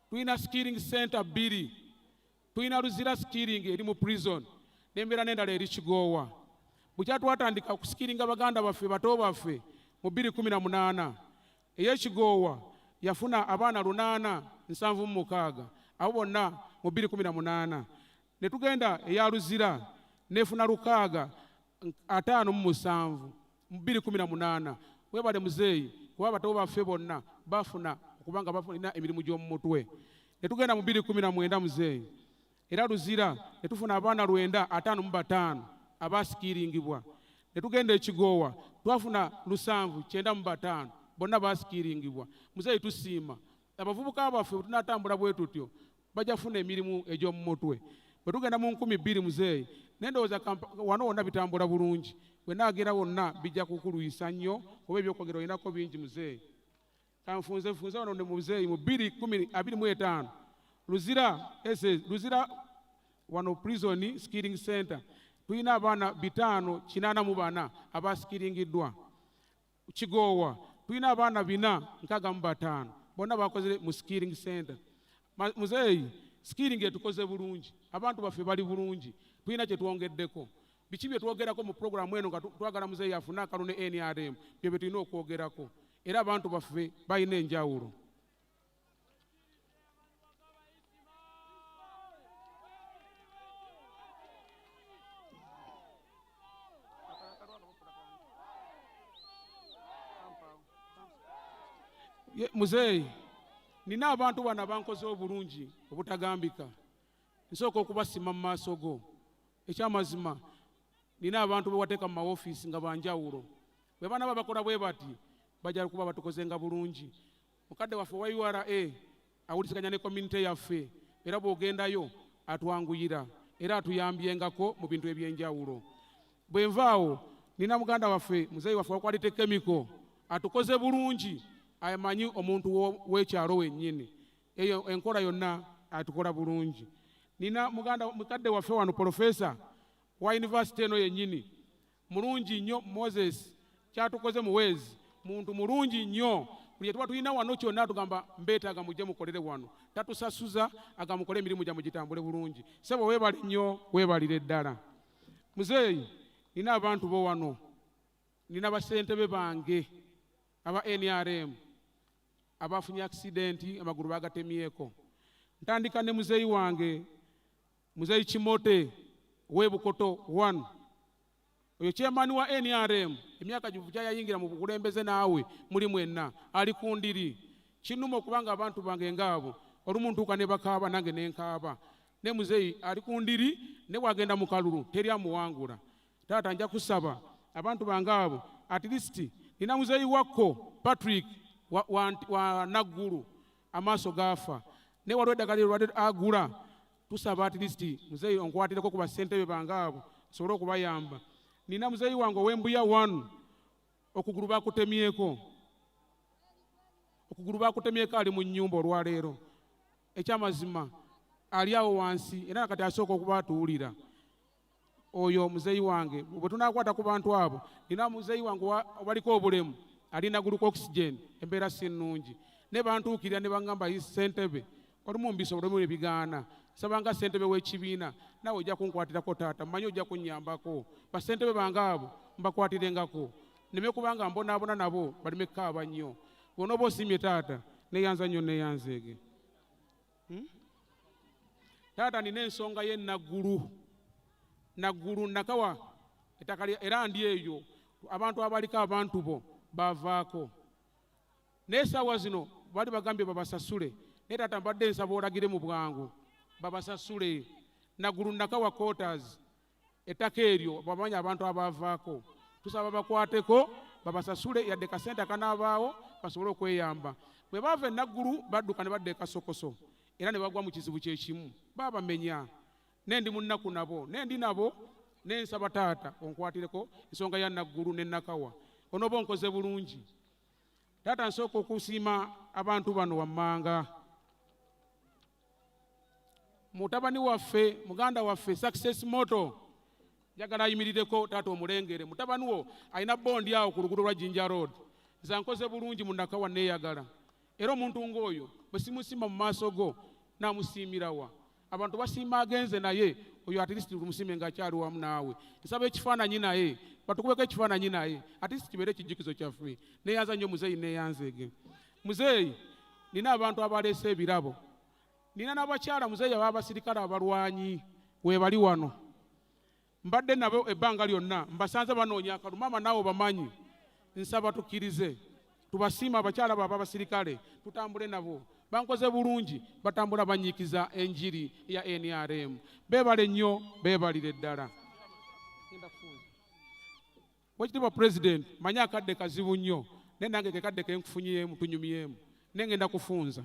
tulina skilling center 2, tulina Luzira skilling eri mu prison, n'embeera n'endala eri Kigoowa. Bukya twatandika kusikiringa baganda baffe bato baffe mu 2018, ey'Ekigoowa yafuna abaana 876, abo bonna mu 2018. Ne tugenda eya Luzira nefuna 657 mu 2018. Weebale muzeeyi, kuba bato baffe bonna bafuna okubanga bafuna emirimu gy'omu mutwe. Ne tugenda mu 2019 muzeeyi, era Luzira ne tufuna abaana 955 abasikiringibwa. Ne tugenda Ekigoowa twafuna 795 bonna basikiringibwa. Muzeeyi, tusiima abavubuka baffe tunatambula bwe tutyo bajja kufuna emirimu egy'omu mutwe. Bwe tugenda mu 2000 muzeeyi, nendowooza wano wonna bitambula bulungi, bwe naagera wonna bijja kukuluyisa nnyo, kuba ebyokwogera olinako bingi muzeeyi. Kanfunze wano ne muzeeyi mu 2025 Luzira wano prison skilling center tulina abaana 584 abasikiringiddwa. Kigoowa tulina abaana 465 bonna bakoze mu skilling center. Muzeeyi, skilling etukoze bulungi, abantu baffe bali bulungi, tulina kye twongeddeko. Biki bye twogerako mu programu eno nga twagala muzeeyi afune akalulu ne NRM, bye bye tulina okwogerako, era abantu baffe balina enjawulo. Muzeeyi, nina abantu bano abankoze obulungi obutagambika, nsooka okubasima mu maaso go. Ekyamazima, nina abantu be wateeka mu maofiisi nga banjawulo. Bwe baana babakola bwe bati bajja kuba batukozenga bulungi. Mukadde waffe wa URA awulisiganya ne community yaffe, era bw'ogendayo atwanguyira era atuyambyengako mu bintu eby'enjawulo. Bwe nvaawo nina muganda waffe muzeeyi waffe wa Quality Chemical atukoze bulungi, amanyi omuntu w'ekyalo wennyini, eyo enkola yonna atukola bulungi. Nina mukadde waffe wano Professor wa university eno yennyini, mulungi nnyo Moses, kyatukoze muweezi, muntu mulungi nnyo. Buli tuba tulina wano kyonna tugamba mbeetaaga mujje mukolere wano, tatusasuza agamukole emirimu gyammwe gitambule bulungi. Sebo weebale nnyo, weebalire ddala. Muzeeyi, nina abantu bo wano, nina basentebe bange aba NRM abafunye accidenti amagulu bagatemyeko. Ntandika ne muzeeyi wange muzeeyi Kimote w'Ebukoto 1, oyo chairman wa NRM, emyaka givuja yayingira mu bukulembeze naawe muli mwenna, ali ku ndiri. Kinuma okubanga abantu bange ngaabo olumu ntuuka ne bakaaba nange ne nkaaba. Ne muzeeyi ali ku ndiri, ne bwagenda mu kalulu teri amuwangula. Taata nja kusaba abantu bange abo, at least nina muzeeyi wakko Patrick wa Naggulu amaaso gaafa, ne waliwo eddagala lye agula. Tusaba at least muzeeyi onkwatireko ku basentebe bange abo nsobole okubayamba. Nina muzeeyi wange ow'Embuya 1 okugulu bakutemyeko, ali mu nnyumba olwaleero. Ekyamazima ali awo wansi era nakati asooka okuba atuwulira. Oyo muzeeyi wange, bwe tunaakwata ku bantu abo, nina muzeeyi wange waliko obulemu alina gluko oxygen, embeera si nnungi. ne bantuukirira ne baŋŋamba yi ssentebe olumu mbisobole mu ebigaana sabanga ssentebe w'ekibiina nawe ojja kunkwatirako taata mmanyi ojja kunnyambako bassentebe bange abo mbakwatirengako neme kubanga mbonaabona nabo baleme kukaaba nnyo bw'onooba osiimye taata neeyanza nnyo neeyanzeege taata nina ensonga ye naggulu Nakawa ettaka era ndi eyo abantu abaliko abantu bo baavaako naye essaawa zino bali bagambye babasasule naye taata mbadde nsaba olagire mu bwangu babasasule naggulu Nakawa quarters ettaka eryo bamanyi abantu abaavaako tusaba bakwateko babasasule yadde kasente akanaabaawo basobole okweyamba bwe baava enaggulu badduka ne badda ekasokoso era ne bagwa mu kizibu kyekimu baabamenya nendi munnaku nabo nendi nabo nensaba taata onkwatireko ensonga ya naggulu ne Nakawa onooba onkoze bulungi taata nsooka okusiima abantu bano wammanga mutabani waffe muganda waffe success moto njagala ayimirireko taata omulengere mutabani wo alina bondi awo ku luguudo lwa Jinja Road nze nkoze bulungi mu Nakawa neeyagala era omuntu ng'oyo bwe simusiima mu maaso go naamusiimirawa abantu basiima agenze naye oyo at least tumusiime ng'akyali wamu naawe nsaba ekifaananyi naye batukubeko ekifaananyi naye at least kibeere ekijjukizo kyaffe neeyanza nnyo muzeeyi neeyanzeege muzeeyi nina abantu abaleese ebirabo nina n'abakyala muzeeyi ab'abasirikale abalwanyi weebali wano mbadde nabo ebbanga lyonna mbasanze banoonya akalulu maama naawe bamanyi nsaba tukkirize tubasiima abakyala abo ab'abasirikale tutambule nabo bankoze bulungi batambula banyiikiza enjiri ya NRM beebale nnyo beebalire ddala Weekitiibwa President manyi akadde kazibu nnyo naye nange ke kadde kenkufunyiyeemu tunyumyemu naye ngenda kufunza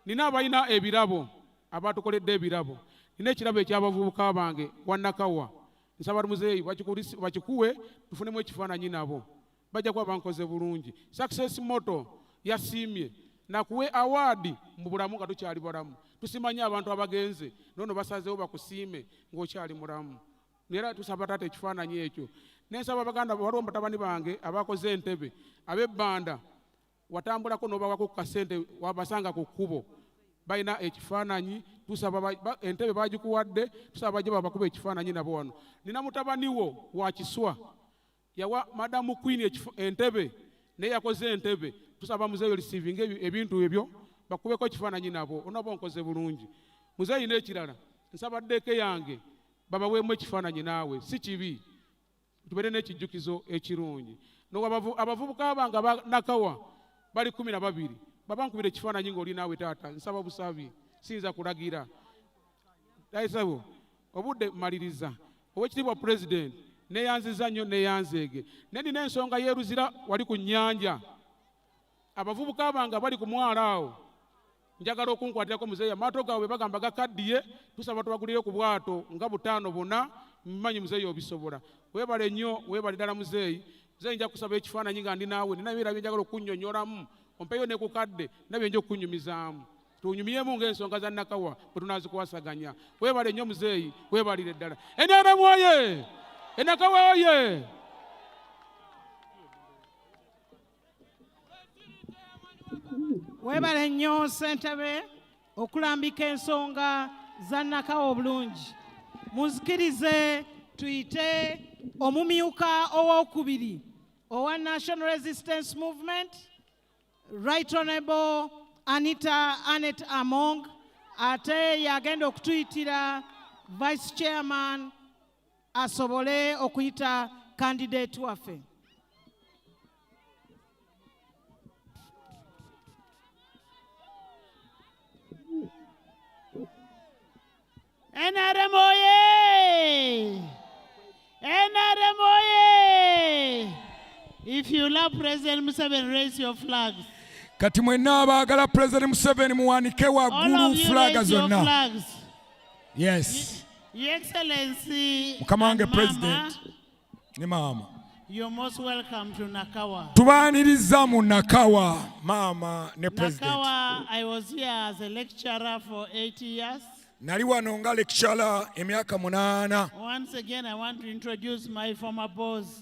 nina abalina ebirabo abatukoledde ebirabo nina ekirabo eky'abavubuka bange wa Nakawa nsaba muzeeyi bakikuwe tufunemu ekifaananyi nabo bajja kuba bankoze bulungi success moto yasiimye nakuwe award mu bulamu nga tukyali balamu tusimanyi abantu abagenze nono basazeewo bakusiime ng'okyali mulamu era tusaba taata ekifaananyi ekyo nensaba baganda waliwo batabani bange abakoze entebe ab'ebbanda watambulako n'obawako ku kasente wabasanga ku kkubo balina ekifaananyi tusaba entebe bagikuwadde tusaba bajje babakuba ekifaananyi nabo wano nina mutabani wo wa Kiswa yawa madamu Queen entebe naye yakoze entebe tusaba muzeeyi receiving ebintu ebyo bakubeko ekifaananyi nabo onaaba onkoze bulungi muzeeyi n'ekirala nsaba ddeeke yange babaweemu ekifaananyi naawe si kibi tubeere n'ekijjukizo ekirungi abavubuka bange aba Nakawa bali 12 babankubira ekifaananyi ng'oli naawe taata nsaba busabi siyinza kulagira ayisabo obudde maliriza Oweekitiibwa President neeyanziza nnyo neeyanzeege naye nina ensonga yeeruzira wali ku nnyanja abavubuka bange bali ku mwalo awo njagala okunkwatirako muzeeyi amaato gaabwe bagamba gakaddiye tusaba tubagulire ku bwato nga 5 bonna mmanyi muzeeyi obisobola weebale nnyo weebale ddala muzeeyi nja kusaba ekifaananyi nga ndi naawe nina ebirala bye njagala okunnyonnyolamu ompeyo ne ku kadde nabye nja okunyumizaamu tunyumyemu ng'ensonga za Nakawa bwe tunaazikuwasaganya weebale nnyo muzeeyi weebalire ddala NRM oye Nakawa oye weebale nnyo ssentebe okulambika ensonga za Nakawa obulungi munzikirize tuyite omumyuka owookubiri owa National Resistance Movement Right Honorable Anita Anet Among ate yagenda okutuyitira Vice Chairman asobole okuyita candidate waffe. NRM oye! NRM oye! If you love President Museveni, raise your flags. Kati mwenna abaagala President Museveni muwanike waggulu flaga zonna. Yes. Your Excellency Mukama wange and President ne Mama. You're most welcome to Nakawa. Tubaaniriza mu Nakawa Mama ne President. Nakawa, I was here as a lecturer for 8 years. Nali wano nga lecturer emyaka 8. Once again, I want to introduce my former boss,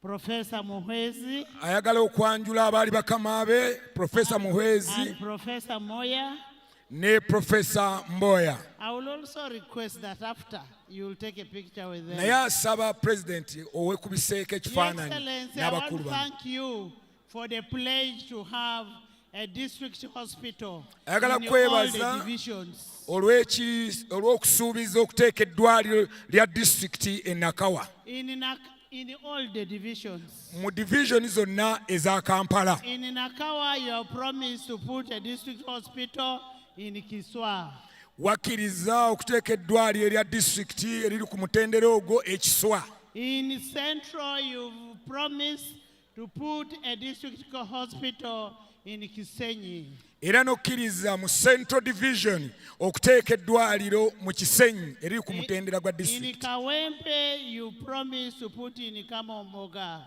Professor Muhwezi ayagala okwanjula abaali bakama be Professor Muhwezi and Professor Moya. ne Professor Mboya. I will also request that after you will take a picture with them. Naye asaba President owekubiseeko Your ekifaananyi Excellency, I want n'abakulu to bano. thank you for the pledge to have a district hospital Ayagala in all the kwebaza divisions. olw'okusuubiza okuteeka eddwaliro lya disitulikiti e Nakawa In all the divisions. mu divisioni zonna eza Kampala. In Nakawa, you have promised to put a district hospital in Kiswa. Wakkiriza okuteeka eddwaliro erya disitulikiti eriri ku mutendera ogwo ekiswa. In Central, you've promised to put a district hospital in Kisenyi. Era n'okkiriza mu Central Division okuteeka eddwaliro mu Kisenyi eriri ku mutendera gwa In disitulikiti. Kawempe, you promised to put in Kamomboga.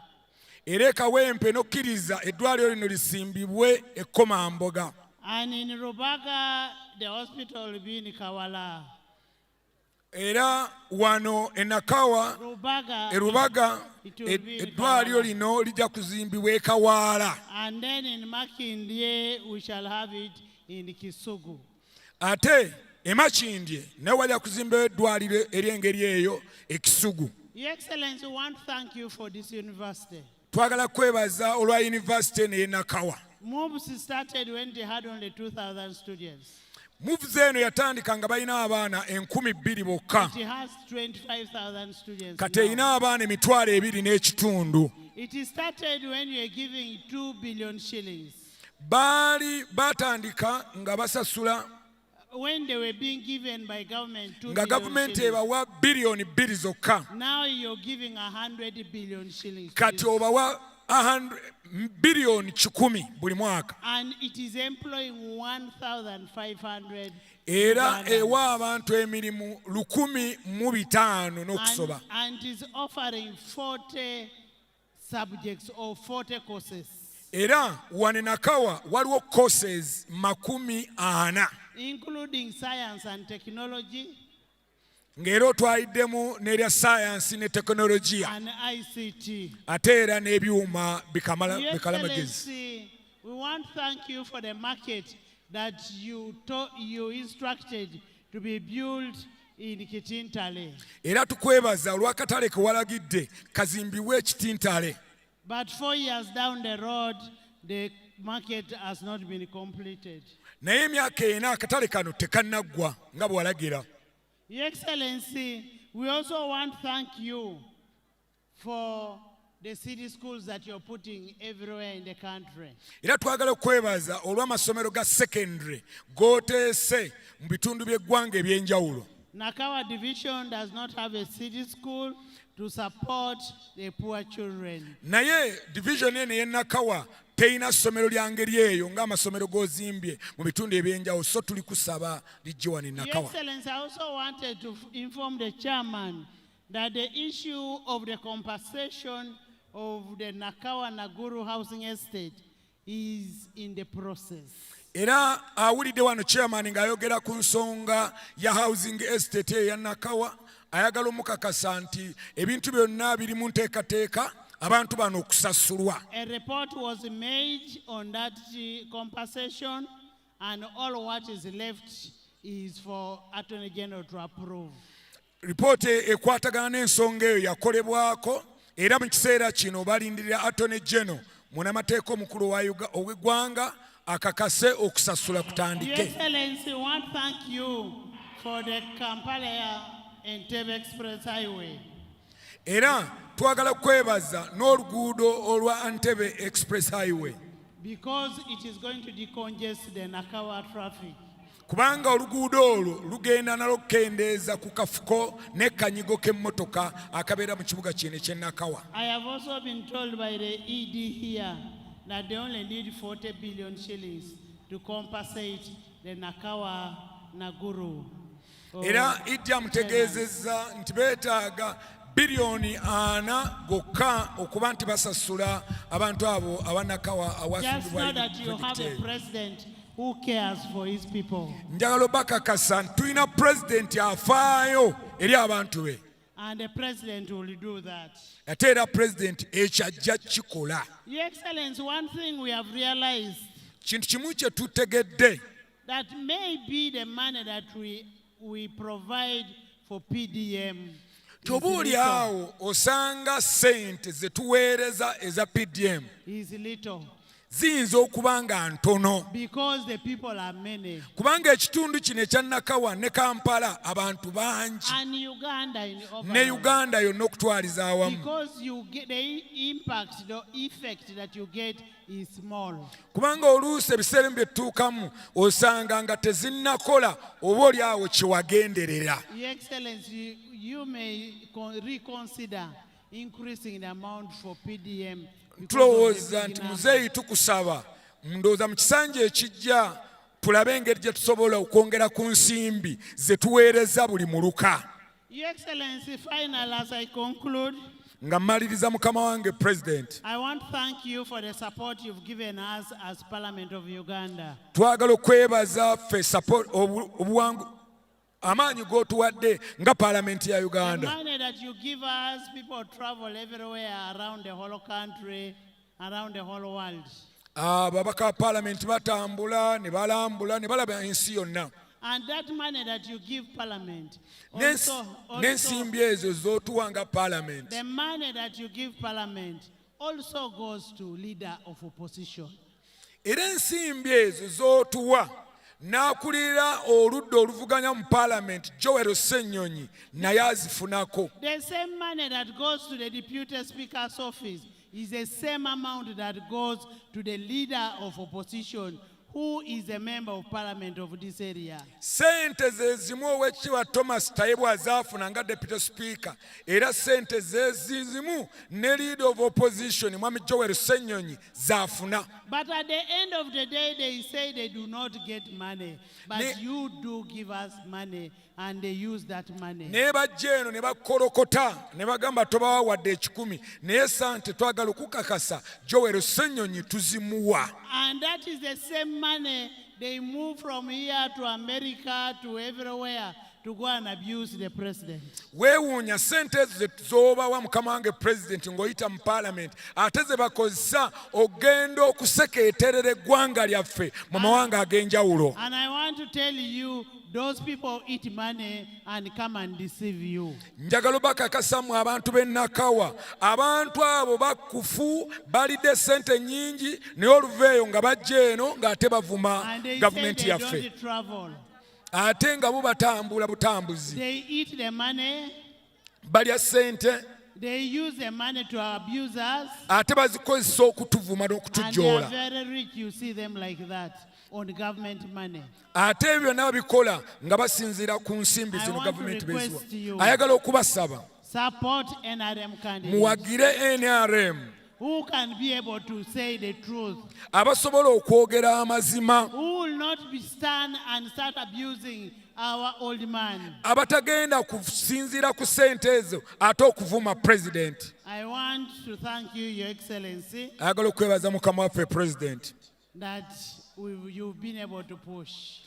Era e Kawempe n'okkiriza eddwaliro lino lisimbibwe e Komamboga. And in Rubaga, the hospital will be in Kawala. Era wano e Nakawa Rubaga eddwaliro lino lijja kuzimbibwa e Kawaala. And then in Makindye, we shall have it in Kisugu. Ate e Makindye nawe wajja kuzimbibwa eddwaliro ery'engeri eyo e Kisugu. Your Excellency, we want to thank you for this university. Twagala kwebaza olwa yunivasite n'e Nakawa. MOVS started when they had only 2,000 students. Moves eno yatandika nga balina abaana 2,000 bokka. It has 25,000 students. Kati erina abaana 2,200. It started when you were giving 2 billion shillings. Baali batandika nga basasula When they were being given by government 2 nga billion gavumenti shillings. ebawa biliyoni 2 zokka. Now you're giving 100 billion shillings. to Kati this. obawa biliyoni 100 buli mwaka. And it is employing 1,500. Era Ugandans. ewa abantu emirimu 1,500 n'okusoba. And it is offering 40 subjects or 40 courses, Era wane Nakawa waliwo courses 40 including science and technology ng'era otwayiddemu n'erya science ne tekinologiya and ICT. ate era n'ebyuma Your bikalamagezi. Excellency, we want to thank you for the market that you instructed to be built in Kitintale. Era tukwebaza olw'akatale ke walagidde kazimbibwe ekitintale. But 4 years down the road, the market has not been completed. Naye emyaka 4 akatale kano tekannaggwa nga bwe walagira. Your Excellency, we also want to thank you for the city schools that you're putting everywhere in the country. Era twagala okwebaza olw'amasomero ga secondary g'oteese mu bitundu by'eggwanga eby'enjawulo. Nakawa division does not have a city school to support the poor children. Naye division eno y'e Nakawa teyina ssomero lya ngeri eyo ng'amasomero g'ozimbye mu bitundu eby'enjawulo, so tuli kusaba lijje wano e Your Nakawa. Excellency, I also wanted to inform the chairman that the issue of the compensation of the Nakawa Naguru housing estate is in the process. Era awulidde wano chairman ng'ayogera ku nsonga ya housing estate eya Nakawa, ayagala omukakasa nti ebintu byonna biri mu nteekateeka abantu bano okusasulwa. A report was made on that compensation, and all what is left is for Attorney General to approve. Ripooti ekwatagana n'ensonga eyo yakolebwako, era mu kiseera kino balindirira Attorney General munnamateeka omukulu ow'eggwanga akakase okusasula Your kutandike. Excellency, we want to thank you for the Kampala Entebbe Express Highway. Era twagala kwebaza n'oluguudo olwa Entebbe Express Highway Because it is going to decongest the Nakawa traffic. kubanga oluguudo olwo lugenda nalwo kukendeeza ku kafuko n'ekkanyigo k'emmotoka akabeera mu kibuga kino eky'e Nakawa. I have also been told by the ED here that they only need 40 billion shillings to compensate the Nakawa Naguru. Era Idi amutegeezezza nti beetaaga biliyoni 4 gokka okuba nti basasula abantu abo aba Nakawa Just know awasimbibwa that you have a projekiti. president who cares for his people. Njagala bakakasa nti tulina pulezidenti afaayo eri abantu be. And the president will do that. ate era pulezidenti ekyo ajja kikola. Your Excellency, one thing we have realized Kintu kimu kye tutegedde that maybe the money that we provide for PDM tobuuli awo osanga ssente ze tuweereza eza PDM is little ziyinza okuba nga ntono because the people are many. kubanga ekitundu kino ekya Nakawa ne Kampala abantu bangi And Uganda in ne overall. Uganda yonna okutwaliza awamu Because you get the impact, the effect that you get is small. kubanga oluusi ebiseera bye tutuukamu osanga nga tezinnakola oba oli awo kyewagenderera. Your Excellency, you may reconsider increasing the amount for PDM. tulowooza nti muzeeyi tukusaba ndowooza mu kisanja ekijja tulabe engeri gye tusobola okwongera ku nsimbi ze tuweereza buli muluka. Your Excellency, final as I conclude, nga mmaliriza mukama wange President, I want to thank you for the support you've given us as Parliament of Uganda. twagala okwebaza ffe support obuwangu amaanyi g'otuwadde nga paalamenti ya The Uganda. money that you give us, people travel everywhere around the whole country, around the whole world. Ababaka ba paalamenti batambula ne balambula ne balaba ensi yonna. And that money that you give Parliament, n'ensimbi ezo z'otuwa nga paalamenti the money that you give Parliament also goes to leader of opposition. era ensimbi ezo z'otuwa n'akulira oludda oluvuganya mu paalamenti Joel Ssennyonyi naye azifunako. The same money that goes to the Deputy Speaker's office is the same amount that goes to the leader of opposition, who is a member of Parliament of this area. Sente ze zimu Oweekitiibwa Thomas Tayebwa azaafuna nga Deputy Speaker era sente ze zimu ne leader of opposition Mwami Joel Ssennyonyi zaafuna. But at the end of the day, they say they do not get money. But you do give us money, and they use that money. Naye bajja eno ne bakolokota ne bagamba tobawa wadde 10 naye sante twagala okukakasa Joel Ssennyonyi tuzimuwa. And that is the same money they move from here to America to everywhere to go and abuse the president. Weewuunya sente ezo z'obawa mukama wange President ng'oyita mu Parliament ate ze bakozesa ogenda okusekeeterera eggwanga lyaffe mu mawanga ag'enjawulo. And I want to tell you, those people eat money and come and deceive you. Njagala bakakasa mu abantu b'e Nakawa abantu abo bakufu balidde sente nnyingi naye oluveeyo nga bajja eno ng'ate bavuma And they say gavumenti they yaffe don't travel. ate nga bo batambula butambuzi They eat the money. balya sente They use the money to abuse us. ate bazikozesa okutuvuma And they are n'okutujjoola very rich. You see them like that on government money. ate ebyo byonna babikola nga basinziira ku nsimbi I zino want to gavumenti request beziwa. you. Ayagala okubasaba Support NRM candidates muwagire NRM who can be able to say the truth, abasobola okwogera amazima who will not be stand and start abusing our old man. abatagenda kusinziira ku sente ezo ate okuvuma President. I want to thank you, Your Excellency, Ayagala okwebaza mukama waffe President. that you've been able to push.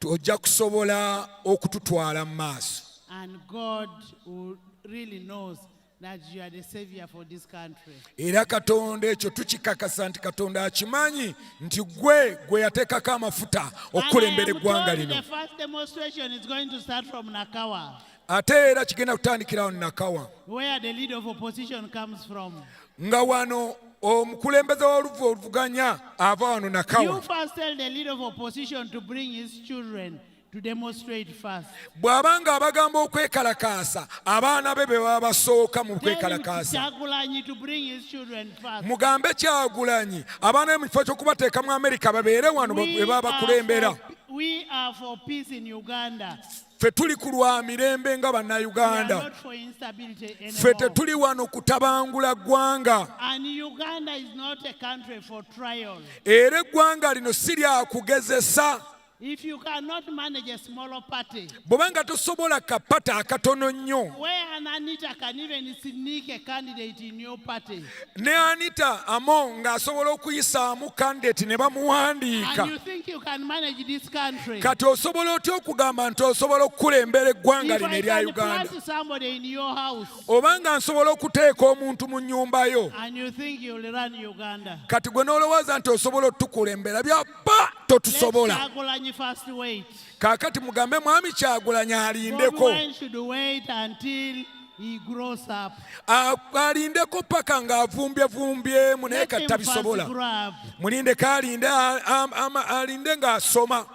Ojja kusobola okututwala mu maaso. And God who really knows that you are the savior for this country. Era Katonda ekyo tukikakasa nti Katonda akimanyi nti gwe yateekako amafuta And I okukulembera am eggwanga told lino. the first demonstration is going to start from Nakawa, Ate era kigenda kutandikirawo Nakawa. where the leader of opposition comes from. Nga wano omukulembeze w'oluvu oluvuganya ava wano You Nakawa. first tell the leader of opposition to bring his children to demonstrate first. Bw'abanga abagamba okwekalakaasa abaana be baba basooka mu Tell him kwekalakaasa. Kyagulanyi to bring his children first. Mugambe Kyagulanyi abaana be mu kifo ky'okubateeka mu Amerika babeere wano be baba bakulembera. We are for peace in Uganda. Ffe tuli ku lwa mirembe nga We are bannayuganda. not for instability Ffe anymore. tetuli wano kutabangula ggwanga. And Uganda is not a country for trial. Era eggwanga lino si lya kugezesa. If you cannot manage a smaller party, bw'obanga tosobola kapata akatono nnyo, where an Anita can even sneak a candidate in your party, ne Anita Amo ng'asobola okuyisaamu kandidate ne bamuwandiika, and you think you can manage this country, kati osobola otya okugamba nti osobola okukulembera eggwanga if lino I erya can Uganda? plant somebody in your house, Obanga nsobola okuteeka omuntu mu nnyumba yo, and you think you'll run Uganda, kati gwe n'olowooza nti osobola otukulembera, byappa totusobola. Kyagulanyi first wait. Kaakati mugambe mwami Kyagulanyi Bobi alindeko, Wine should wait until he grows up. alindeko paka ng'avumbyevumbye naye Let kati him tabisobola. first grab. Mulindeko alinde ng'asoma.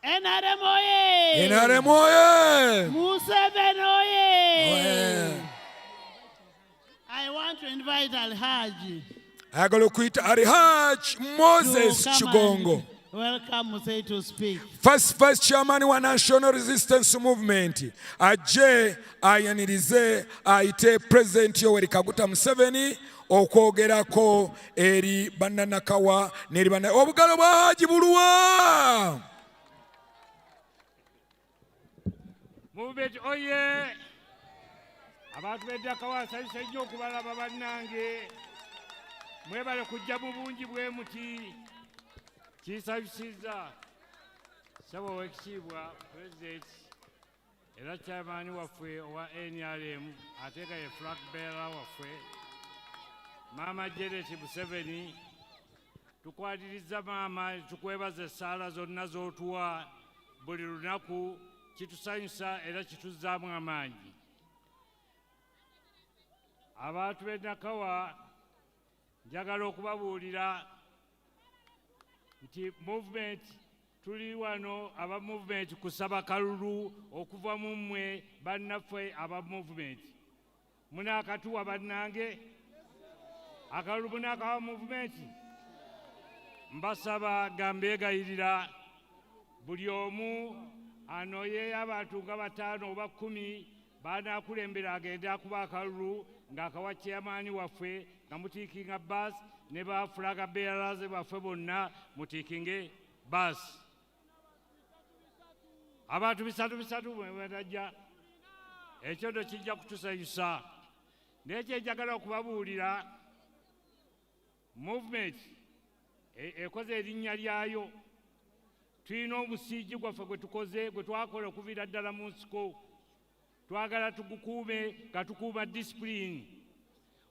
NRM oye! NRM oye! Museveni oye! I want to invite Alhaji Ayagala okuyita Alhaji Moses to come Kigongo, and welcome Museveni to speak. first vice chairman wa National Resistance Movement, ajje ayanirize ayite President Yoweri Kaguta Museveni okwogerako eri bannanakawa n'eri banna obugalo bwa Haji Buluwa. Movement oye! Abantu b'Nakawa nsanyuse nnyo okubalaba bannange. Mwebale kujja mu bungi bwe muti. Kinsanyusizza Ssebo Oweekitiibwa President era chairman waffe owa NRM ate nga ye flag bearer waffe Maama Janet Museveni. Tukwatiriza maama, tukwebaza essaala zonna z'otuwa buli lunaku. Kitusanyusa era kituzzaamu amaanyi. Abantu b'Nakawa njagala okubabuulira nti movement tuli wano aba movement kusaba kalulu okuva mu mmwe bannaffe aba movement. Munaakatuwa bannange? Akalulu munaakawa movement? Mbasaba gambeegayirira buli omu anoye abantu nga 5 oba 10 banaakulembera agende akuba akalulu ng'akawa chairman waffe nga mutiikinga bus ne ba flag bearers baffe bonna mutiikinge bus. Abantu 3 mwebatajja ekyo ndo kijja kutusanyusa. Naye kye njagala okubabuulira movement ekoze erinnya lyayo. Tulina omusiigi gwaffe gwe tukoze gwe twakola okuviira ddala mu nsiko. Twagala tugukuume nga tukuuma discipline.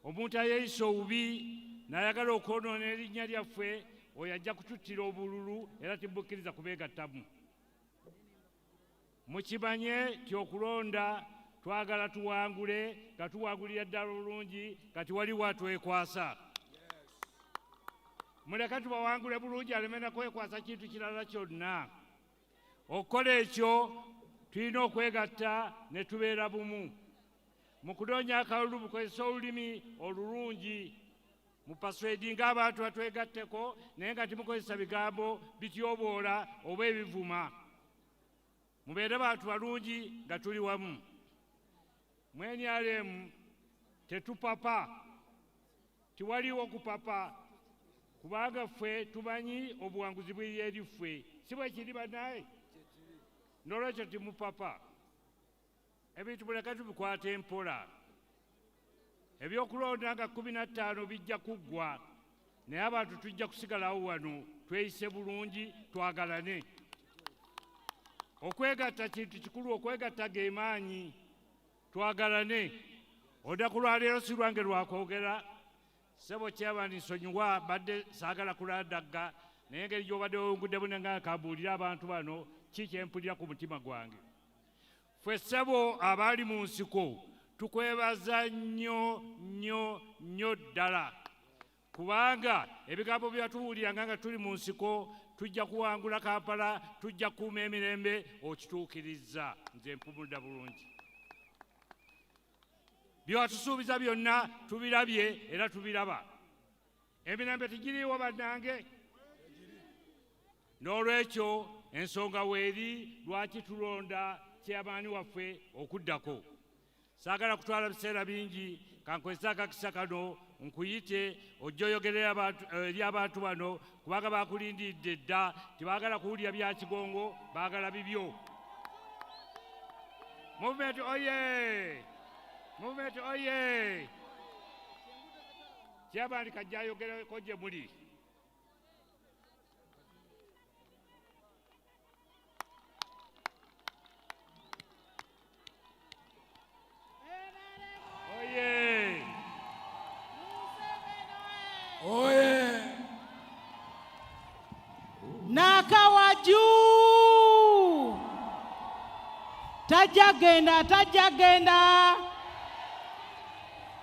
Omuntu ayeeyisa obubi n'ayagala okwonoona erinnya lyaffe oyo ajja kututtira obululu era timukkiriza kubeegattamu. Mukimanye nti okulonda twagala tuwangule nga tuwangulira ddala olulungi nga tiwaliwo atwekwasa. Muleka tubawangule bulungi aleme na kwekwasa kintu kirala kyonna. Okukola ekyo tulina okwegatta ne tubeera bumu. Mu kunoonya akalulu mukozesa olulimi olulungi. Mupaswedinga abantu batwegatteko naye nga timukozesa bigambo bityoboola oba ebivuma. Mubeere bantu balungi nga tuli wamu. Mu NRM tetupapa. Tiwaliwo kupapa. Kubanga ffe tumanyi obuwanguzi buli eri ffe. Si bwe kiri bannaye? N'olwekyo timupapa. Ebintu muleka tubikwata empola. Ebyokulonda nga 15 bijja kuggwa. Naye abantu tujja kusigalawo wano tweyise bulungi twagalane. Okwegatta kintu kikulu, okwegatta ge maanyi. Twagalane. Olunaku lwa leero si lwange lwakwogera. Ssebo chairman nsonyiwa badde saagala kulandagga naye engeri gy'obadde wewunguddemu nga kambuulira abantu bano ki kyempulira ku mutima gwange. Ffe ssebo abaali mu nsiko tukwebaza nnyo ddala kubanga ebigambo bye batuwuliranga nga tuli mu nsiko tujja kuwangula Kampala, tujja kukuuma emirembe, okituukirizza. Nze mpumulira bulungi. Byatusuubiza byonna tubirabye era tubiraba. Emirembe tegiriiwo bannange? N'olwekyo ensonga weeri lwaki tulonda chairman waffe okuddako. Saagala kutwala biseera bingi kankozesa akakisa kano nkuyite ojja oyogerera eri abantu bano kubanga bakulindidde dda tebaagala kuwulira bya kigongo baagala bibyo. Movement oye! Movement oye! Kyabandi kajja ayogereko gye muli. Oye! Oye! Nakawa juu! Tajagenda, tajagenda!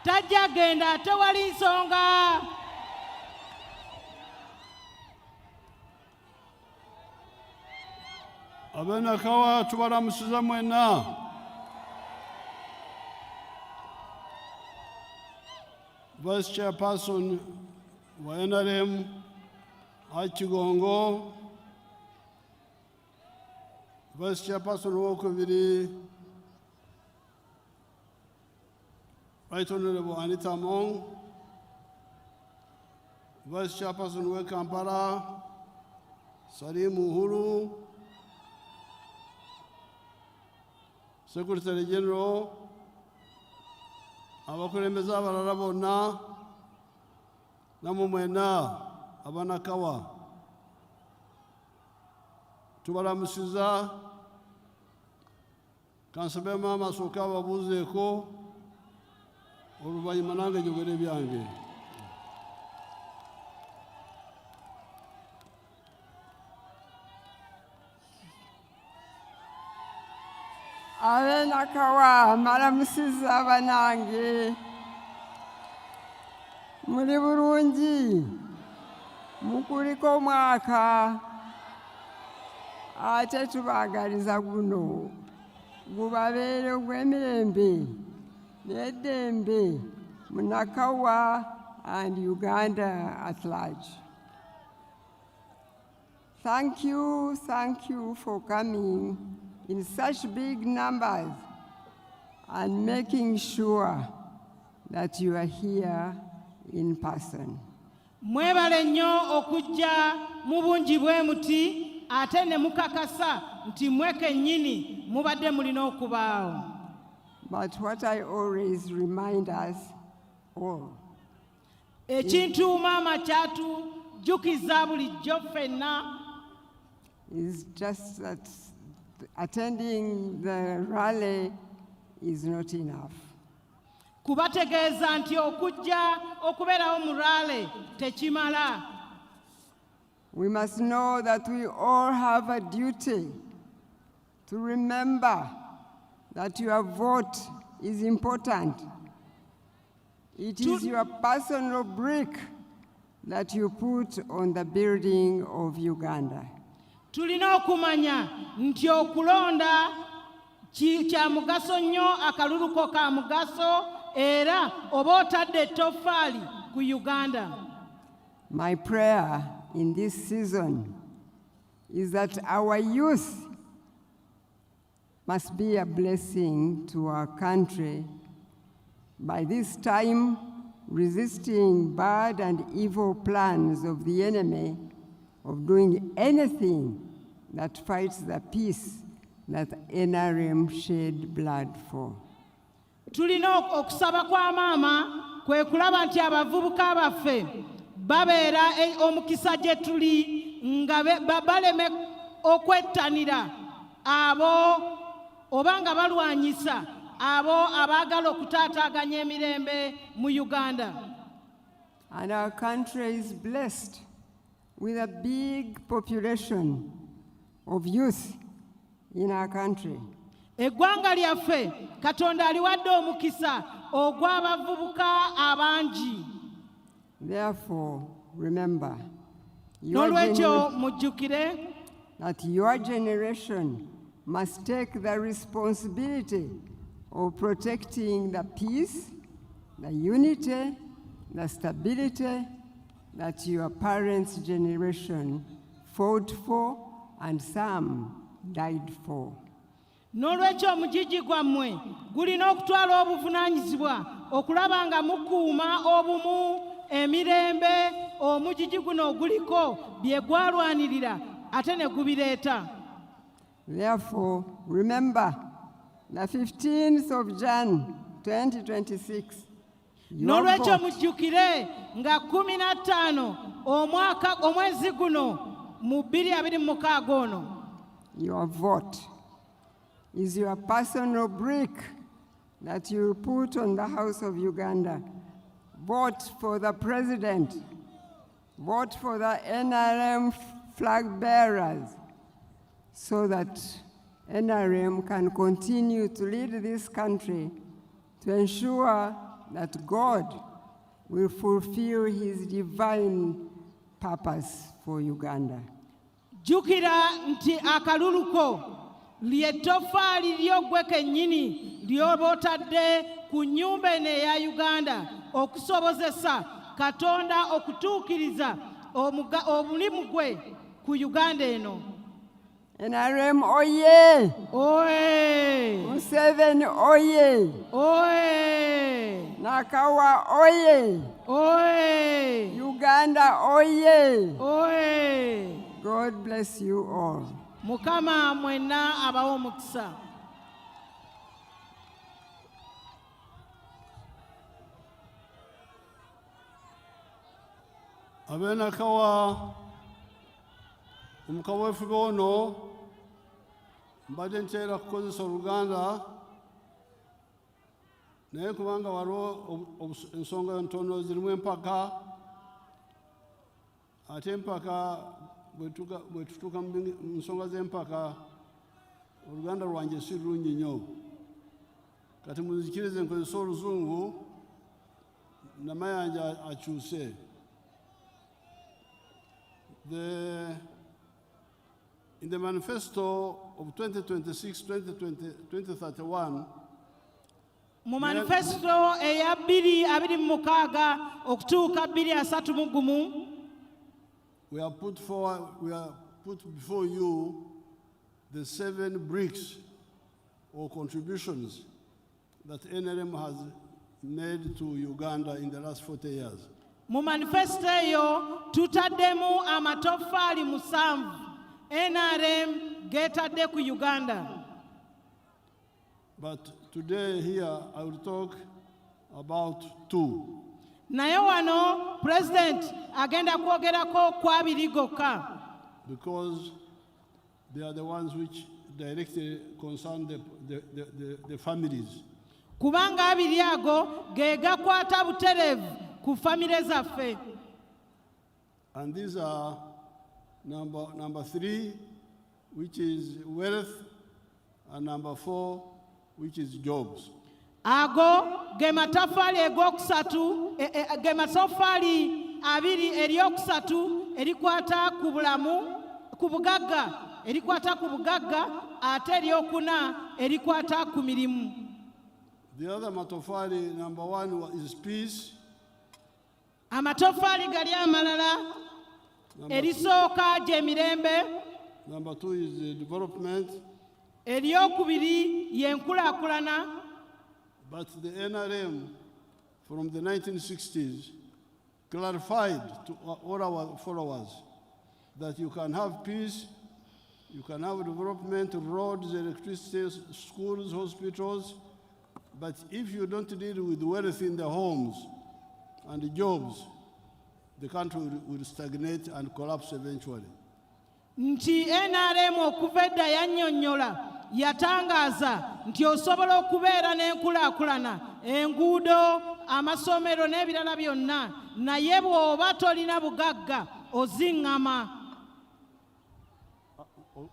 Tajagenda, tewali nsonga! Nakawa tubalamusiza mwenna. Vice Chairperson wa NRM Kigongo, Vice Chairperson wokubiri Right Honorable Anita Mong, Vice Chairperson wa Kampala Salim Uhuru, Secretary General, abakulembeze abalala bonna namwe mwenna abanakawa tubalamusiza. Kansabe maama asooke ababuuzeeko oluvannyuma nange njogere byange. Nakawa malamusiza banange muli bulungi mukuliko omwaka ate tubaagaliza guno gubabeere ogw'emirembe n'eddembe mu Nakawa and Uganda at large. Thank you for coming in such big numbers and making sure that you are here in person. Mwebale nnyo okujja mu bungi bwe muti ate ne mukakasa nti mweke nnyini mubadde mulina okubaawo. But what I always remind us all ekintu maama kyatujjukiza bulijjo ffenna is just that attending the rally is not enough. Kubategeeza nti okujja okubeerawo mu rally tekimala. We must know that we all have a duty to remember that your vote is important. It is your personal brick that you put on the building of Uganda. Tulina okumanya nti okulonda kya mugaso nnyo, akaluluko ka mugaso, era oba otadde ettoffaali ku Uganda. My prayer in this season is that our youth must be a blessing to our country, by this time resisting bad and evil plans of the enemy of doing anything that fights the peace that NRM shed blood for. Tulina okusaba kwa maama kwe kulaba nti abavubuka baffe babeera omukisa gye tuli nga baleme okwettanira abo oba nga balwanyisa abo abaagala okutaataaganya emirembe mu Uganda. And our country is blessed with a big population of youth in our country. Eggwanga lyaffe Katonda aliwadde omukisa ogw'abavubuka abangi. Therefore, remember, n'olwekyo mujjukire that your generation must take the responsibility of protecting the peace, the unity, the stability that your parents' generation fought for and some died for. n'olwekyo omugigi gwammwe gulina okutwala obuvunaanyizibwa okulaba nga mukuuma obumu emirembe omugigi guno oguliko bye gwalwanirira ate ne gubireeta. Therefore, remember, the 15th of Jan 2026, your n'olwekyo vote, mujjukire nga 15 omwezi guno mu 2026 ono, your vote is your personal brick that you put on the House of Uganda. Vote for the president. Vote for the NRM flag bearers so that NRM can continue to lead this country to ensure that God will fulfill his divine purpose for Uganda. jjukira nti akaluluko ly'ettofaali ly'oggwe kennyini ly'oba otadde ku nnyumba eno eya Uganda okusobozesa Katonda okutuukiriza omulimu gwe ku Uganda eno. NRM oye! Oye! Museveni oye! Oye! Nakawa oye! Oye! Uganda oye! Oye! God bless you all. Mukama mwenna abawe omukisa. Abenakawa omukama wefube ono mbadde nteera kukozesa Oluganda naye kubanga waliwo ensonga ntono zirimu empaka ate empaka bwe tutuuka mu nsonga z'empaka Oluganda lwange si lulungi nnyo kati muzikirize nkozesa Oluzungu namayanja akyuse. In the manifesto of 2026-2031, mu manifesto eya 2026 okutuuka 2031 we have put before you the 7 bricks or contributions that NRM has made to Uganda in the last 40 years. mu manifesto eyo tutaddemu amatofaali 7 NRM getadde ku Uganda. But today here I will talk about 2. Naye wano President agenda kwogerako ku 2 gokka. Because they are the ones which directly concern the families. Kubanga 2 ago ge gakwata butereevu ku famire zaffe. And these are number 3, which is wealth, and number 4, which is jobs. Ago ge matafaali eg'okusatu ge matafaali 2 eryokusatu erikwata ku bulamu ku bugagga erikwata ku bugagga ate eryokuna erikwata ku mirimu. The other matofali, number 1 is peace. Amatofaali gali amalala erisooka gy'emirembe. Number 2 is development. Eryokubiri y'enkulaakulana. But the NRM from the 1960s clarified to all our followers that you can have peace, you can have development, roads, electricity, schools, hospitals, but if you don't deal with wealth in the homes and the jobs, the country will stagnate and collapse eventually. Nti NRM okuva edda yannyonnyola yatangaaza nti osobola okubeera n'enkulaakulana enguudo amasomero n'ebirala byonna naye bw'oba tolina bugagga oziŋŋama.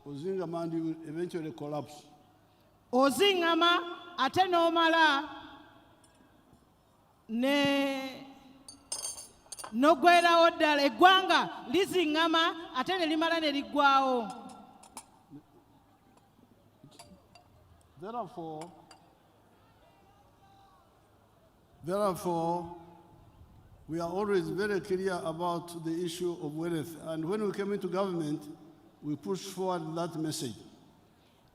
Ozingama and you will eventually collapse. Oziŋŋama ate n'omala n'oggwerawo ddala eggwanga liziŋŋama ate ne limala ne liggwawo. Therefore, we are always very clear about the issue of wealth. And when we came into government, we pushed forward that message.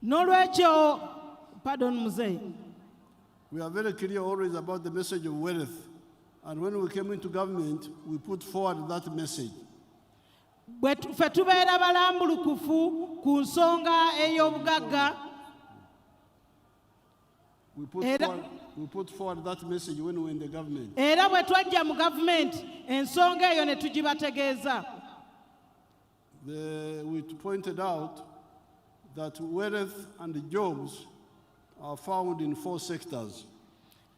N'olwekyo Pardon, Mzee. We are very clear always about the message of wealth. And when we came into government, we put forward that message. Ffe tubeera balambulukufu ku nsonga ey'obugagga. We put forward that message when we were in the government. Era bwe twajja mu gavumenti ensonga eyo ne tugibategeeza. We pointed out that wealth and jobs are found in 4 sectors.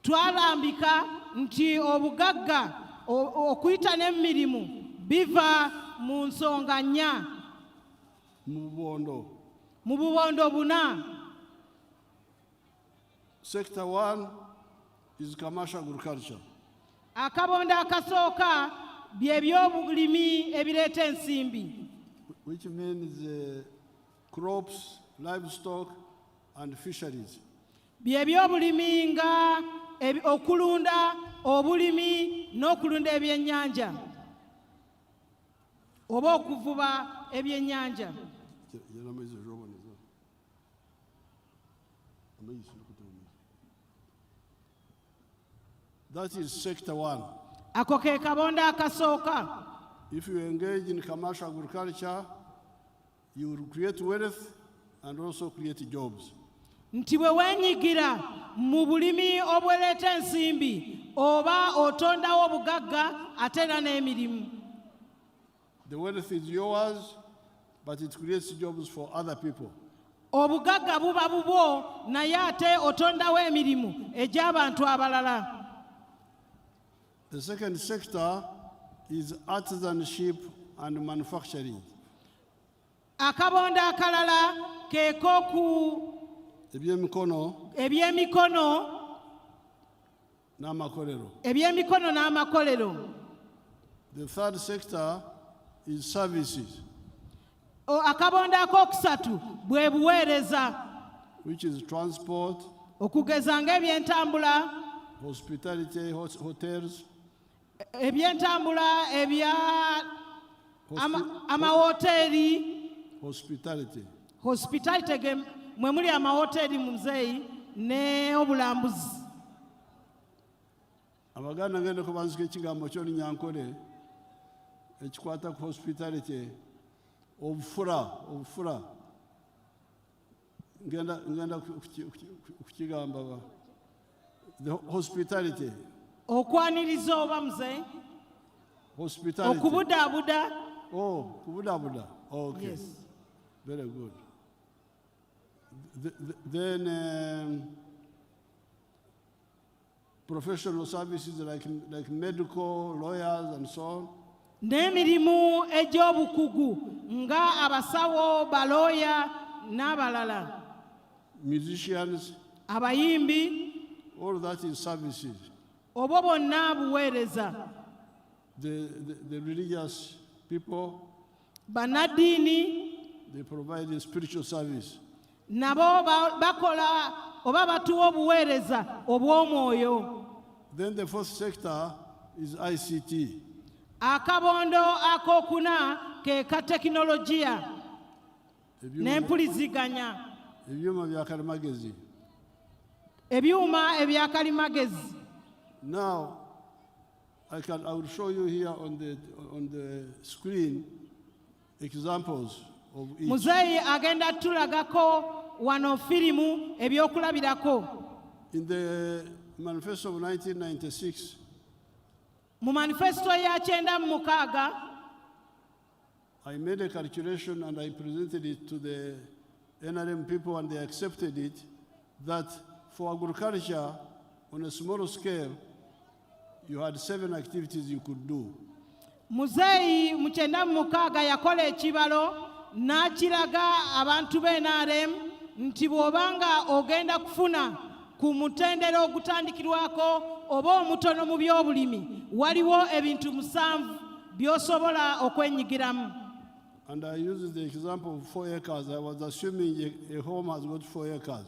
Twalambika nti obugagga okuyita n'emirimu biva mu nsonga nnya. Mu bubondo buna. Sector 1 is commercial agriculture. Akabondo akasooka bye by'obulimi ebireeta ensimbi. Which means crops, livestock, and fisheries. Bye by'obulimi nga okulunda, obulimi n'okulunda ebyennyanja oba okuvuba ebyennyanja. That is sector 1. Ako ke kabondo akasooka. If you engage in commercial agriculture, you will create wealth and also create jobs. Nti bwe weenyigira mu bulimi obweleeta ensimbi oba otondawo obugagga ate era n'emirimu. The wealth is yours, but it creates jobs for other people. Obugagga buba bubwo naye ate otondawo emirimu egy'abantu abalala. The second sector is artisanship and manufacturing. Akabondo akalala keek'oku Ebyemikono n'amakolero. The third sector is services. Akabondo akookusatu bwe buweereza. Which is transport, okugeza ng'ebyentambula, hospitality, hotels, ebyentambula ebya amawoteeri, hospitality mwe muli amawoteeri mu Muzeeyi ne obulambuzi. Abaganda ngenda kubanzika ekigambo ky'Olunyankole ekikwata ku hospitality, obufura ngenda kukigamba the hospitality. Okwaniriza oba Muzeeyi? Hospitality. Okubudaabuda. Oh, kubudaabuda. Okay. Yes. Very good. Then professional services like medical, lawyers, and so on. N'emirimu egy'obukugu nga abasawo, balooya n'abalala. Musicians. Abayimbi. All that is services. Obwo bonna buweereza. The religious people. Bannaddiini. They provide a spiritual service. Nabo bakola oba batuwa obuweereza obw'omwoyo. Then the fourth sector is ICT. Akabondo akokuna ke ka tekinologiya n'empuliziganya. Ebyuma bya kalimagezi. Ebyuma ebya kalimagezi. Now, I will show you here on the screen examples of each. Muzeeyi agenda tulagako wano firimu ebyokulabirako. In the manifesto of 1996, mu manifesto ya 1996, I made a calculation and I presented it to the NRM people and they accepted it, that for agriculture on a smaller scale, you had 7 activities you could do. Muzeeyi mu 1996 yakola ekibalo n'akiraga abantu b'NRM nti bw'obanga ogenda kufuna ku mutendera ogutandikirwako oba omutono mu by'obulimi waliwo ebintu 7 by'osobola okwenyigiramu. And I used the example of 4 acres. I was assuming a home has got 4 acres.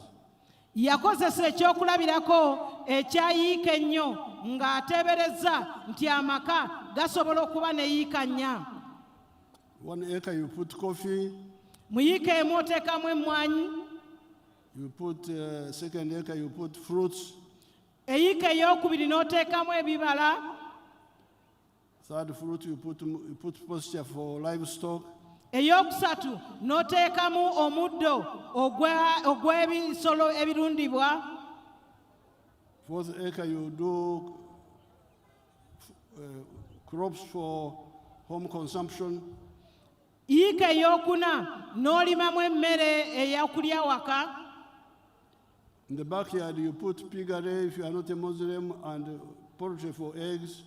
Yakozesa ekyokulabirako ekyayiika ennyo ng'ateeberezza nti amaka gasobola okuba ne yiika 4. 1 acre you put coffee. Mu yiika emu oteekamu emmwanyi. You put second acre, you put fruits. Eyika eyokubiri n'oteekamu ebibala. Third fruit, you put pasture for livestock. Eyokusatu n'oteekamu omuddo ogw'ebisolo ebirundibwa. Fourth acre, you do crops for home consumption. Yiika eyokuna n'olimamu emmere eyokulya waka. In the backyard, you put piggery if you are not a Muslim, and poultry for eggs.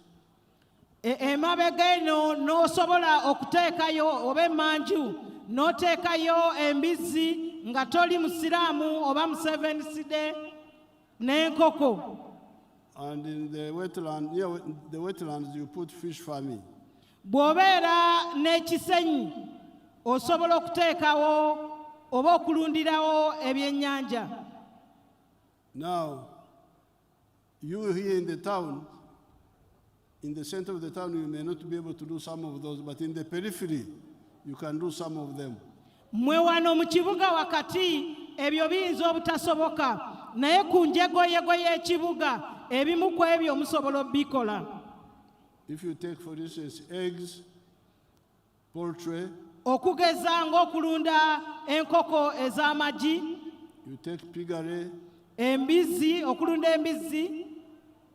Emabega eno n'osobola okuteekayo oba emmanju n'oteekayo embizzi nga toli musiraamu oba museveniside n'enkoko. And in the wetland, the wetlands, you put fish farming. Bw'obeera n'ekisenyi osobola okuteekawo oba okulundirawo ebyennyanja. Now, you here in the town, in the center of the town, you may not be able to do some of those, but in the periphery, you can do some of them. Mwe wano mu kibuga wakati ebyo biyinza obutasoboka, naye ku njegoyego y'ekibuga ebimu ku ebyo musobola obikola. If you take, for instance, eggs, poultry, okugeza ng'okulunda enkoko ez'amagi, you take piggery, embizzi, okulunda embizzi.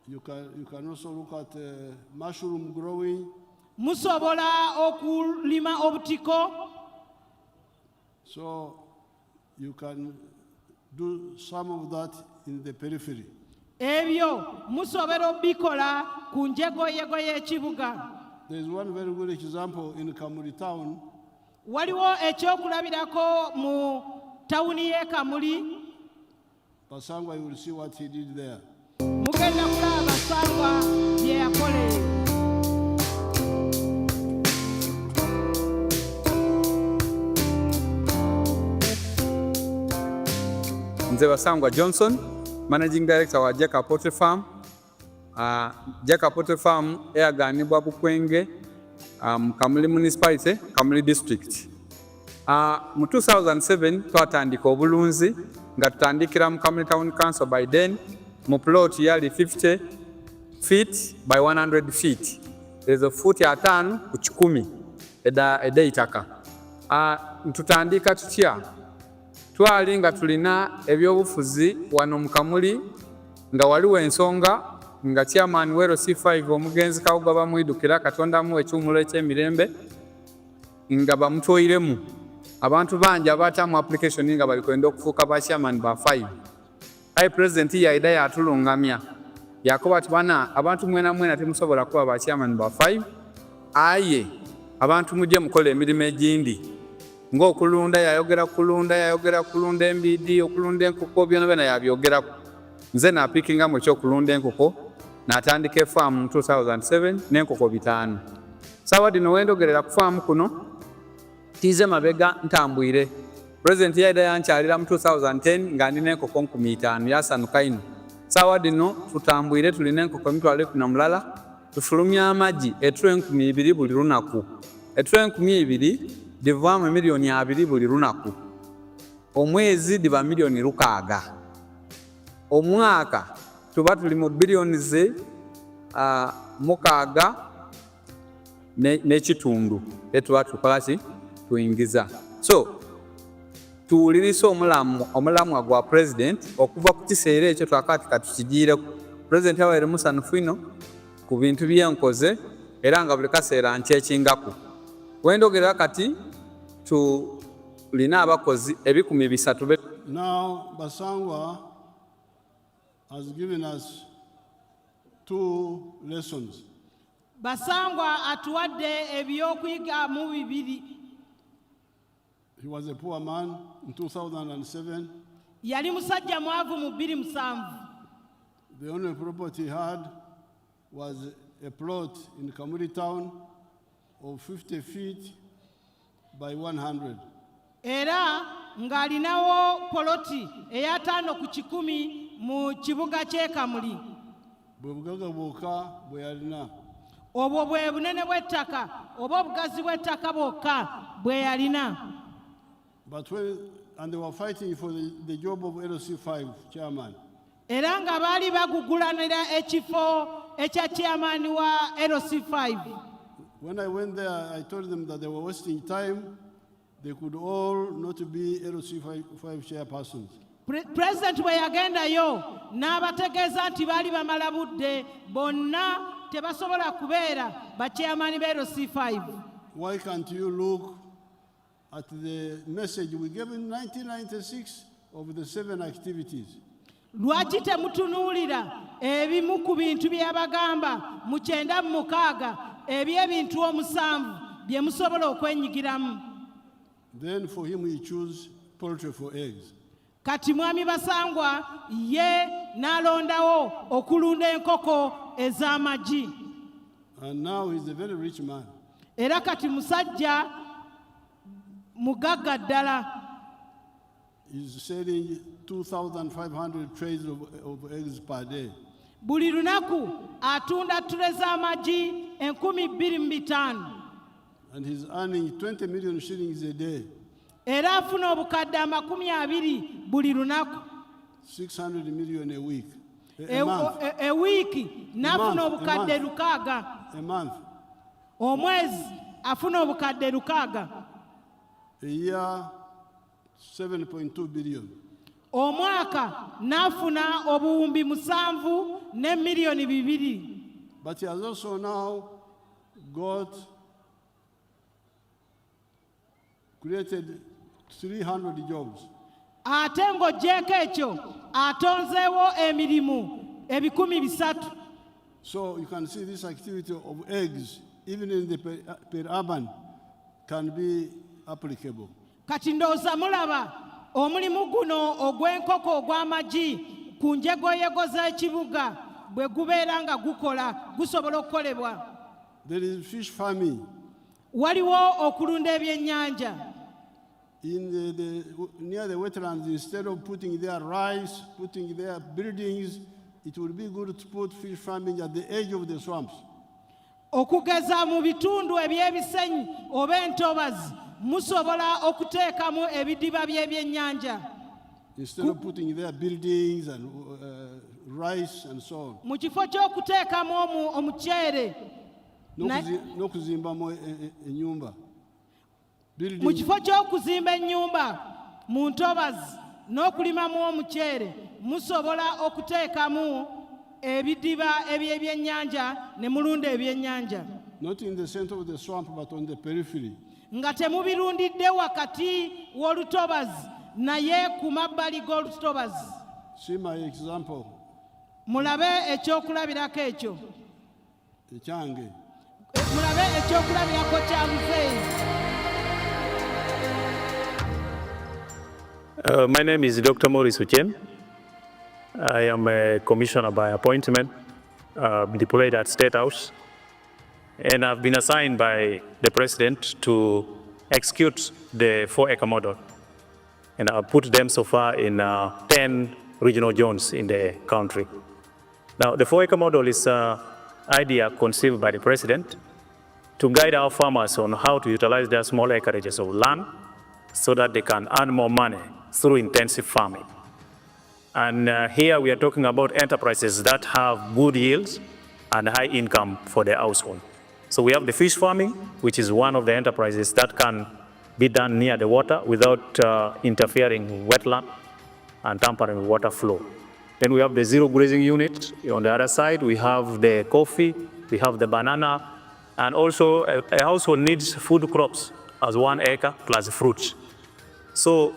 You can also look at mushroom growing. Musobola okulima obutiko. So you can do some of that in the periphery. Ebyo musobola obikola ku njegoyego y'ekibuga. There is one very good example in Kamuli town. Waliwo ekyokulabirako mu tawuni y'e Kamuli. Basangwa, you will see what he did there. Mugenda kulaba Basangwa bye yakola. Nze Basangwa Johnson, Managing Director wa Jeka Poultry Farm. Jeka Poultry Farm eyaganibwa Bukwenge, Kamuli Municipality, Kamuli District. Mu 2007 twatandika obulunzi nga tutandikira mu Kamuli Town Council by then. Mu plot yali 50 feet by 100 feet. There's a foot ya 5 ku 10 eda itaka. Tutandika tutya. Twali nga tulina ebyobufuzi wano mu Kamuli nga waliwo ensonga nga chairman wero C5 omugenzi Kawuga bamwidukira Katonda mu ekyumulo eky'emirembe nga bamutoyiremu abantu bangi abatamu application nga bali kwenda okufuuka ba chairman ba 5. President yaida yatulungamya yakoba ati bana abantu mwena mwena temusobola kuba ba chairman ba 5 aye abantu mujje mukola emirimu egindi ng'okulunda yayogera kulunda embidi okulunda enkoko byonna yabyogera. Nze napikinga mu ekyokulunda enkoko n'atandika farm mu 2007 n'enkoko 5. Sawa dino wendogerera ku farm kuno tize mabega ntambwire. President yaida yankyalira mu 2010 nga ndina enkoko 5,000 yasanuka ino. Sawa dino tutambwire tulina enkoko 12 tufulumya amagi etro 2,000 buli lunaku. Etro 2,000 divaamu milioni 2 buli lunaku. Omwezi diba milioni 6. Omwaka tuba tuli mu bilioni ze 6 n'ekitundu etuba tukolaki tuyingiza. So tuwulirisa omulamwa gwa president okuva ku kiseera ekyo twakati katukigiireko. President yawaire musanufu ino ku bintu byenkoze era nga buli kaseera nkyekingako. Wendogerera kati tulina abakozi 300. Now Basangwa has given us 2 lessons. Basangwa atuwadde ebyokuyiga mu 2. He was a poor man in 2007. Yali musajja mwavu mu 2007. The only property he had was a plot in Kamuli town of 50 feet by 100. Era ng'alinawo poloti eya 5 ku 10 mu kibuga ky'e Kamuli. Bwe bugaga bwokka bwe yalina. Obwo bwe bunene bw'ettaka oba obugazi bw'ettaka bwokka bwe yalina. But when and they were fighting for the job of LC5 chairman. era nga baali bagugulanira ekifo ekya chairman wa LC5. When I went there, I told them that they were wasting time. They could all not be LC5 chairpersons. President bwe yagendayo n'abategeeza nti baali bamala budde bonna tebasobola kubeera bachairman ba LC5. Why can't you look at the message we gave in 1996 of the 7 activities? Lwaki temutunuulira ebimu ku bintu bye yabagamba mu 96 eby'ebintu 7 bye musobola okwenyigiramu? Then for him he chose poultry for eggs. Kati mwami Basangwa ye n'alondawo okulunda enkoko ez'amagi. And now he's a very rich man. Era kati musajja mugagga ddala. He's selling 2,500 trays of eggs per day. Buli lunaku atunda ttule z'amagi 25,000. And he's earning 20 million shillings a day. Era afuna obukadde 20 buli lunaku. 600 million a week. A wiiki n'afuna obukadde 600. A month. Omwezi afuna obukadde 600. A year, 7.2 billion. Omwaka n'afuna obuwumbi 7 ne miliyoni 2. But he has also now created 300 jobs. Ate ng'oggyeko ekyo atonzeewo emirimu 300. So you can see this activity of eggs, even in the per-urban, can be applicable. Kati ndowooza mulaba omulimu guno ogw'enkoko ogw'amagi ku njegoyego z'ekibuga bwe gubeera nga gusobola okukolebwa. There is fish farming. Waliwo okulunda ebyennyanja. Near the wetlands, instead of putting their rice, putting their buildings, it would be good to put fish farming at the edge of the swamps. Okugeza mu bitundu ebyebisenyi oba entobazi musobola okuteekamu ebidiba by'ebyennyanja. Instead of putting their buildings and rice and so on. Mu kifo ky'okuteekamu omuceere n'okuzimbamu ennyumba. Mu kifo ky'okuzimba ennyumba mu ntobazi n'okulimamu omuceere musobola okuteekamu ebidiba eby'ebyennyanja ne mulunda ebyennyanja. Not in the center of the swamp but on the periphery. Nga temubirundidde wakati w'olutobazi naye ku mabbali g'olutobazi. See my example. Mulabe ekyokulabirako ekyo. Ekyange. Mulabe ekyokulabirako kya Museveni. My name is Dr. Maurice Uchem. I am a commissioner by appointment, deployed at State House, and I've been assigned by the President to execute the 4-acre model. And I've put them so far in 10 regional zones in the country. Now, the 4-acre model is an idea conceived by the President to guide our farmers on how to utilize their small acreages of land so that they can earn more money through intensive farming. And here we are talking about enterprises that have good yields and high income for their household. So we have the fish farming, which is one of the enterprises that can be done near the water without interfering with wetland and tampering with water flow. Then we have the zero grazing unit. On the other side, we have the coffee, we have the banana, and also a household needs food crops as 1 acre plus fruits. So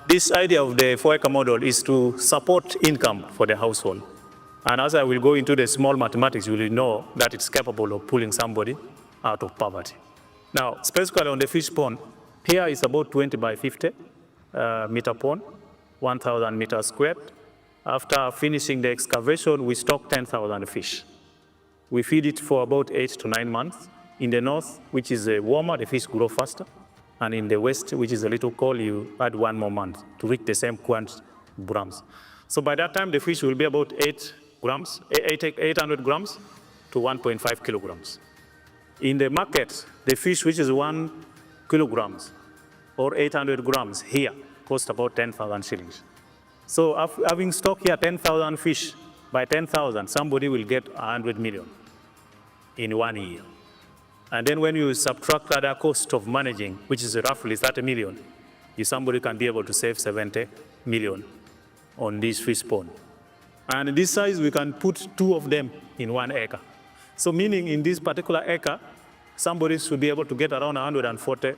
this idea of the 4-acre model is to support income for the household. And as I will go into the small mathematics, you will know that it's capable of pulling somebody out of poverty. Now, specifically on the fish pond, here is about 20 by 50 meter pond, 1,000 meters squared. After finishing the excavation, we stock 10,000 fish. We feed it for about 8 to 9 months. In the north, which is warmer, the fish grow faster. And in the west, which is a little cold, you add 1 more month to reach the same grams. So by that time, the fish will be about 800 grams to 1.5 kilograms. In the market, the fish which is 1 kilograms or 800 grams here cost about 10,000 shillings. So having stock here 10,000 fish, by 10,000, somebody will get 100 million in 1 year. And then when you subtract other cost of managing, which is roughly 30 million, somebody can be able to save 70 million on this fish pond. And this size, we can put 2 of them in 1 acre. So meaning in this particular acre, somebody should be able to get around 140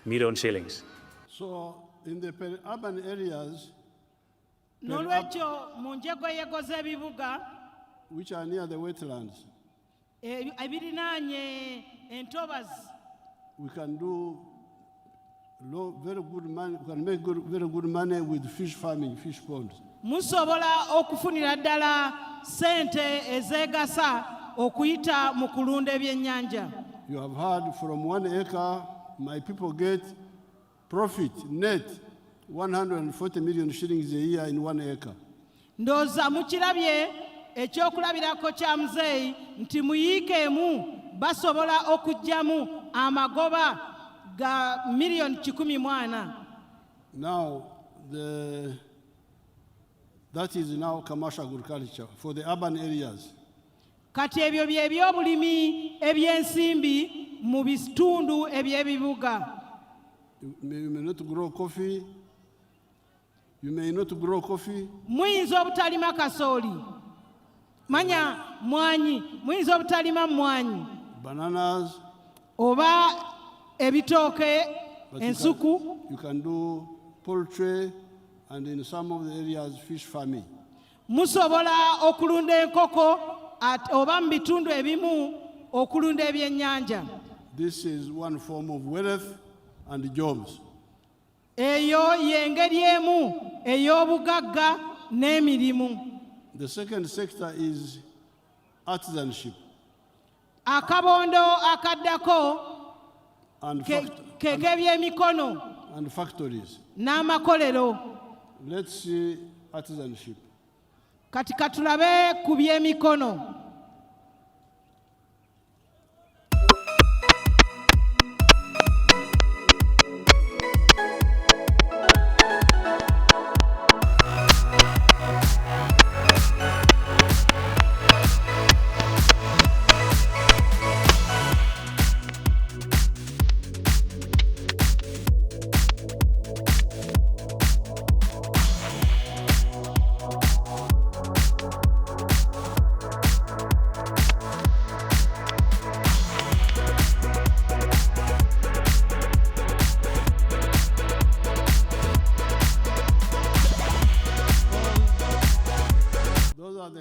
million shillings. So in the urban areas, N'olwekyo mu njegoyego z'ebibuga which are near the wetlands, ebirinaanye entobazi, we can do very good money. We can make very good money with fish farming, fish ponds. musobola okufunira ddala ssente ezeegasa okuyita mu kulunda ebyennyanja. You have heard from 1 acre, my people get profit net 140 million shillings a year in 1 acre. Ndowooza mukirabye ekyokulabirako kya muzeeyi nti mu yiika emu basobola okuggyamu amagoba ga miliyoni 140. Now, that is now commercial agriculture for the urban areas. Kati ebyo bye by'obulimi eby'ensimbi mu bitundu eby'ebibuga. You may not grow coffee. You may not grow coffee. Muyinza obutalima kasooli. Manya mwanyi. Muyinza obutalima mwanyi. Bananas. Oba ebitooke, ensuku. You can do poultry and in some of the areas fish farming. Musobola okulunda enkoko oba mu bitundu ebimu okulunda ebyennyanja. This is one form of wealth and jobs. Eyo y'engeri emu ey'obugagga n'emirimu. The second sector is artisanship. Akabondo akaddako k'ebyemikono and factories. N'amakolero. Let's see artisanship. Kati katulabe ku byemikono.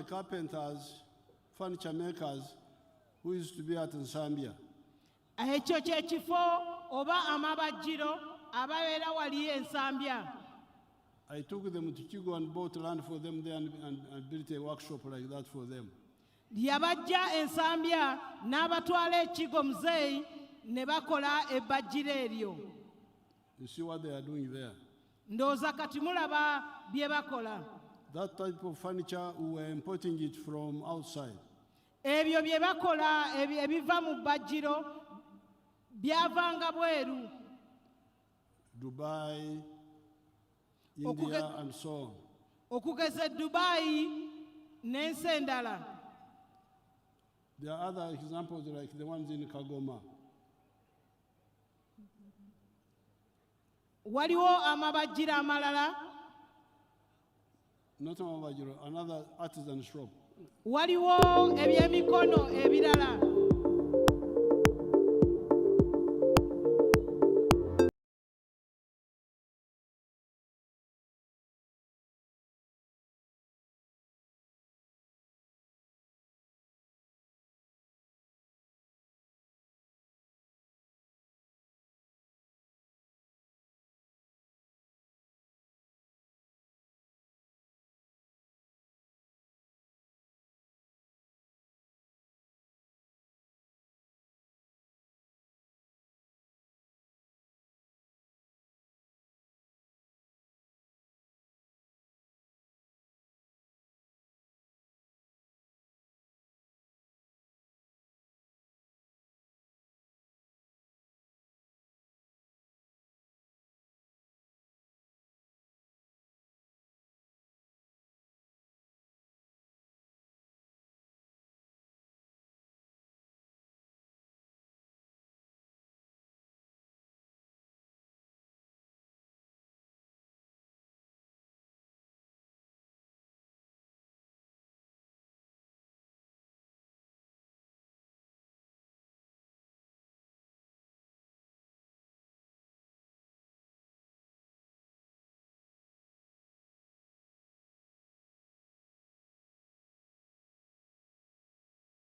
Carpenters, furniture makers who used to be at Zambia. Ekyo kye kifo oba amabajjiro ababeera wali ensambya. I took them to Kigo and bought land for them there and built a workshop like that for them. Yabajja ensambya n'abatwala ekigo muzeeyi ne bakola ebbajjiro eryo. You see what they are doing there? Ndowooza kati mulaba bye bakola. That type of furniture, we were importing it from outside. Ebyo bye bakola ebiva mu bbajjiro byavanga bweru. Dubai, India, and so on. Okugeza Dubai n'ensi endala. There are other examples like the ones in Kagoma. Waliwo amabajjiro amalala. Not another artisan shop. Waliwo ebyemikono ebirala.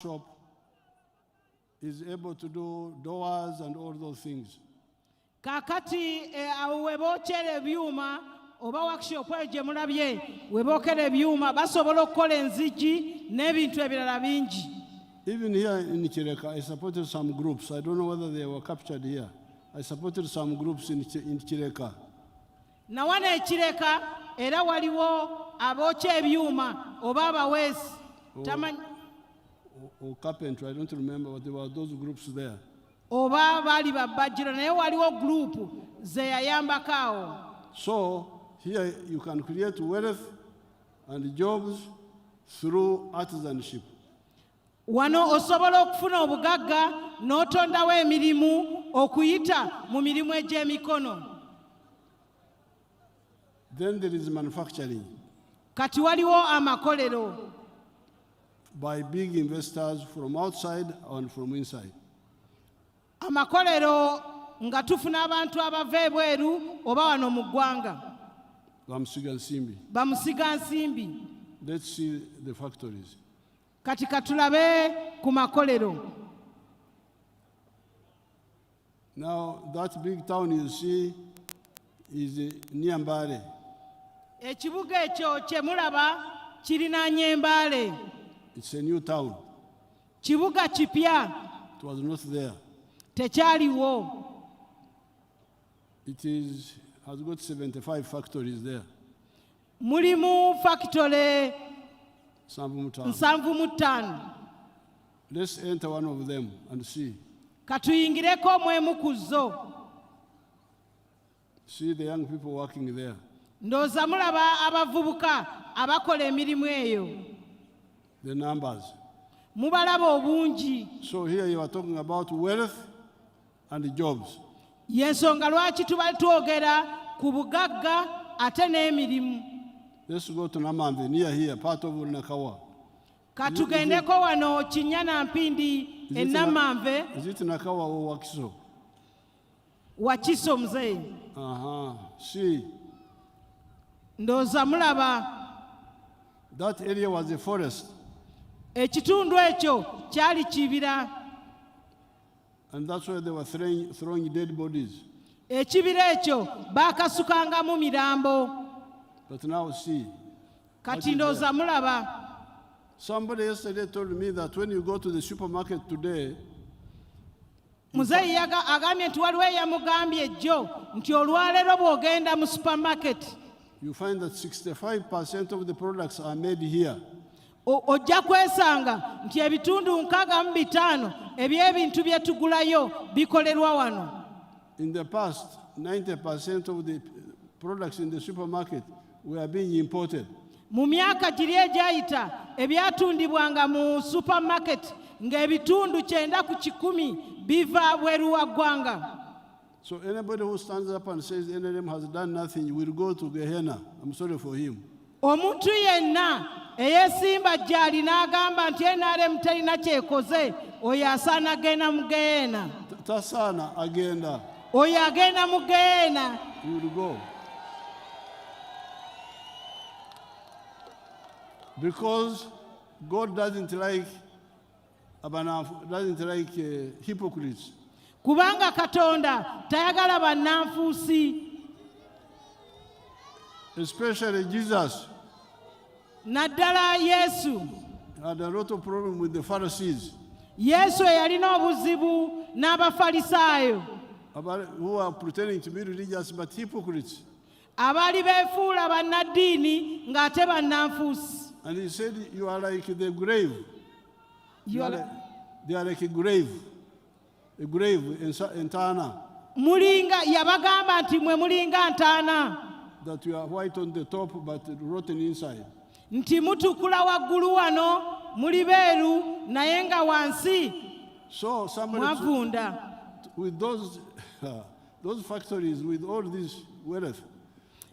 workshop is able to do doors and all those things. Kakati we bookera ebyuma oba workshop eyo gye mulabye we bookera ebyuma basobola okukola enzigi n'ebintu ebirala bingi. Even here in Chireka, I supported some groups. I don't know whether they were captured here. I supported some groups in Chireka. Nawana ekireka era waliwo abookya ebyuma oba abaweesi. Or carpenter, I don't remember, but there were those groups there. Oba baali babajjira naye waliwo group ze yayambako awo. So here you can create wealth and jobs through artisanship. Wano osobola okufuna obugagga n'otondawo emirimu okuyita mu mirimu egy'emikono. Then there is manufacturing. Kati waliwo amakolero. By big investors from outside and from inside. Amakolero nga tufuna abantu abava ebweru oba wano mu ggwanga. Bamusiga nsimbi. Let's see the factories. Kati katulabe ku makolero. Now that big town you see is near Mbale. Ekibuga ekyo kye mulaba kirinaanye Mbale. It's a new town. Kibuga kipya. It was not there. Tekyaliwo. It has got 75 factories there. Mulimu factory 75. Let's enter one of them and see. Katuyingireko mwemu kuzo. See the young people working there. Ndoza mulaba abavubuka abakola emirimu eyo. The numbers. Mubalaba obungi. So here you are talking about wealth and jobs. Yensonga lwaki tuba twogera ku bugagga ate n'emirimu. Let's go to Namambe, near here, part of Nakawa. Katugendeko wano Kinyana Mpindi Namambe. Is it Nakawa or Wakiso? Wakiso mzee. See. Ndoza mulaba. That area was a forest. Ekitundu ekyo kyali kibira. And that's why they were throwing dead bodies. Ekibira ekyo baakasukangamu mirambo. But now see. Kati ndoza mulaba. Somebody yesterday told me that when you go to the supermarket today, Muzeeyi agambye nti waliwo eyamugambye ejjo nti olwaleero bw'ogenda mu supermarket. You find that 65% of the products are made here. Ojja kwesanga nti ebitundu 65 eby'ebintu bye tugulayo bikolerwa wano. In the past, 90% of the products in the supermarket were being imported. Mu myaka giri egyayita ebyatundibwanga mu supermarket ng'ebitundu 90 ku 100 biva bweru wa ggwanga. So anybody who stands up and says NRM has done nothing will go to Gehenna. I'm sorry for him. Omuntu yenna eyesimba gyali n'agamba nti NRM terina kyekoze oyo asaana agenda mu Gehenna. Tasaana agenda. Oyo agenda mu Gehenna. He will go. Because God doesn't like hypocrites. Kubanga Katonda tayagala bannanfuusi. Especially Jesus. Naddala Yesu. Had a lot of problem with the Pharisees. Yesu yalina obuzibu n'Abafalisaayo. Who are pretending to be religious but hypocrites. Abaali beefuula bannaddiini ng'ate bannanfuusi. And he said, you are like the grave. They are like a grave in Tana. Mulinga yabagamba nti mwe mulinga ntaana. That you are white on the top but rotten inside. Nti mutukula waggulu wano muli beeru naye nga wansi so mwavunda. With those factories, with all this wealth.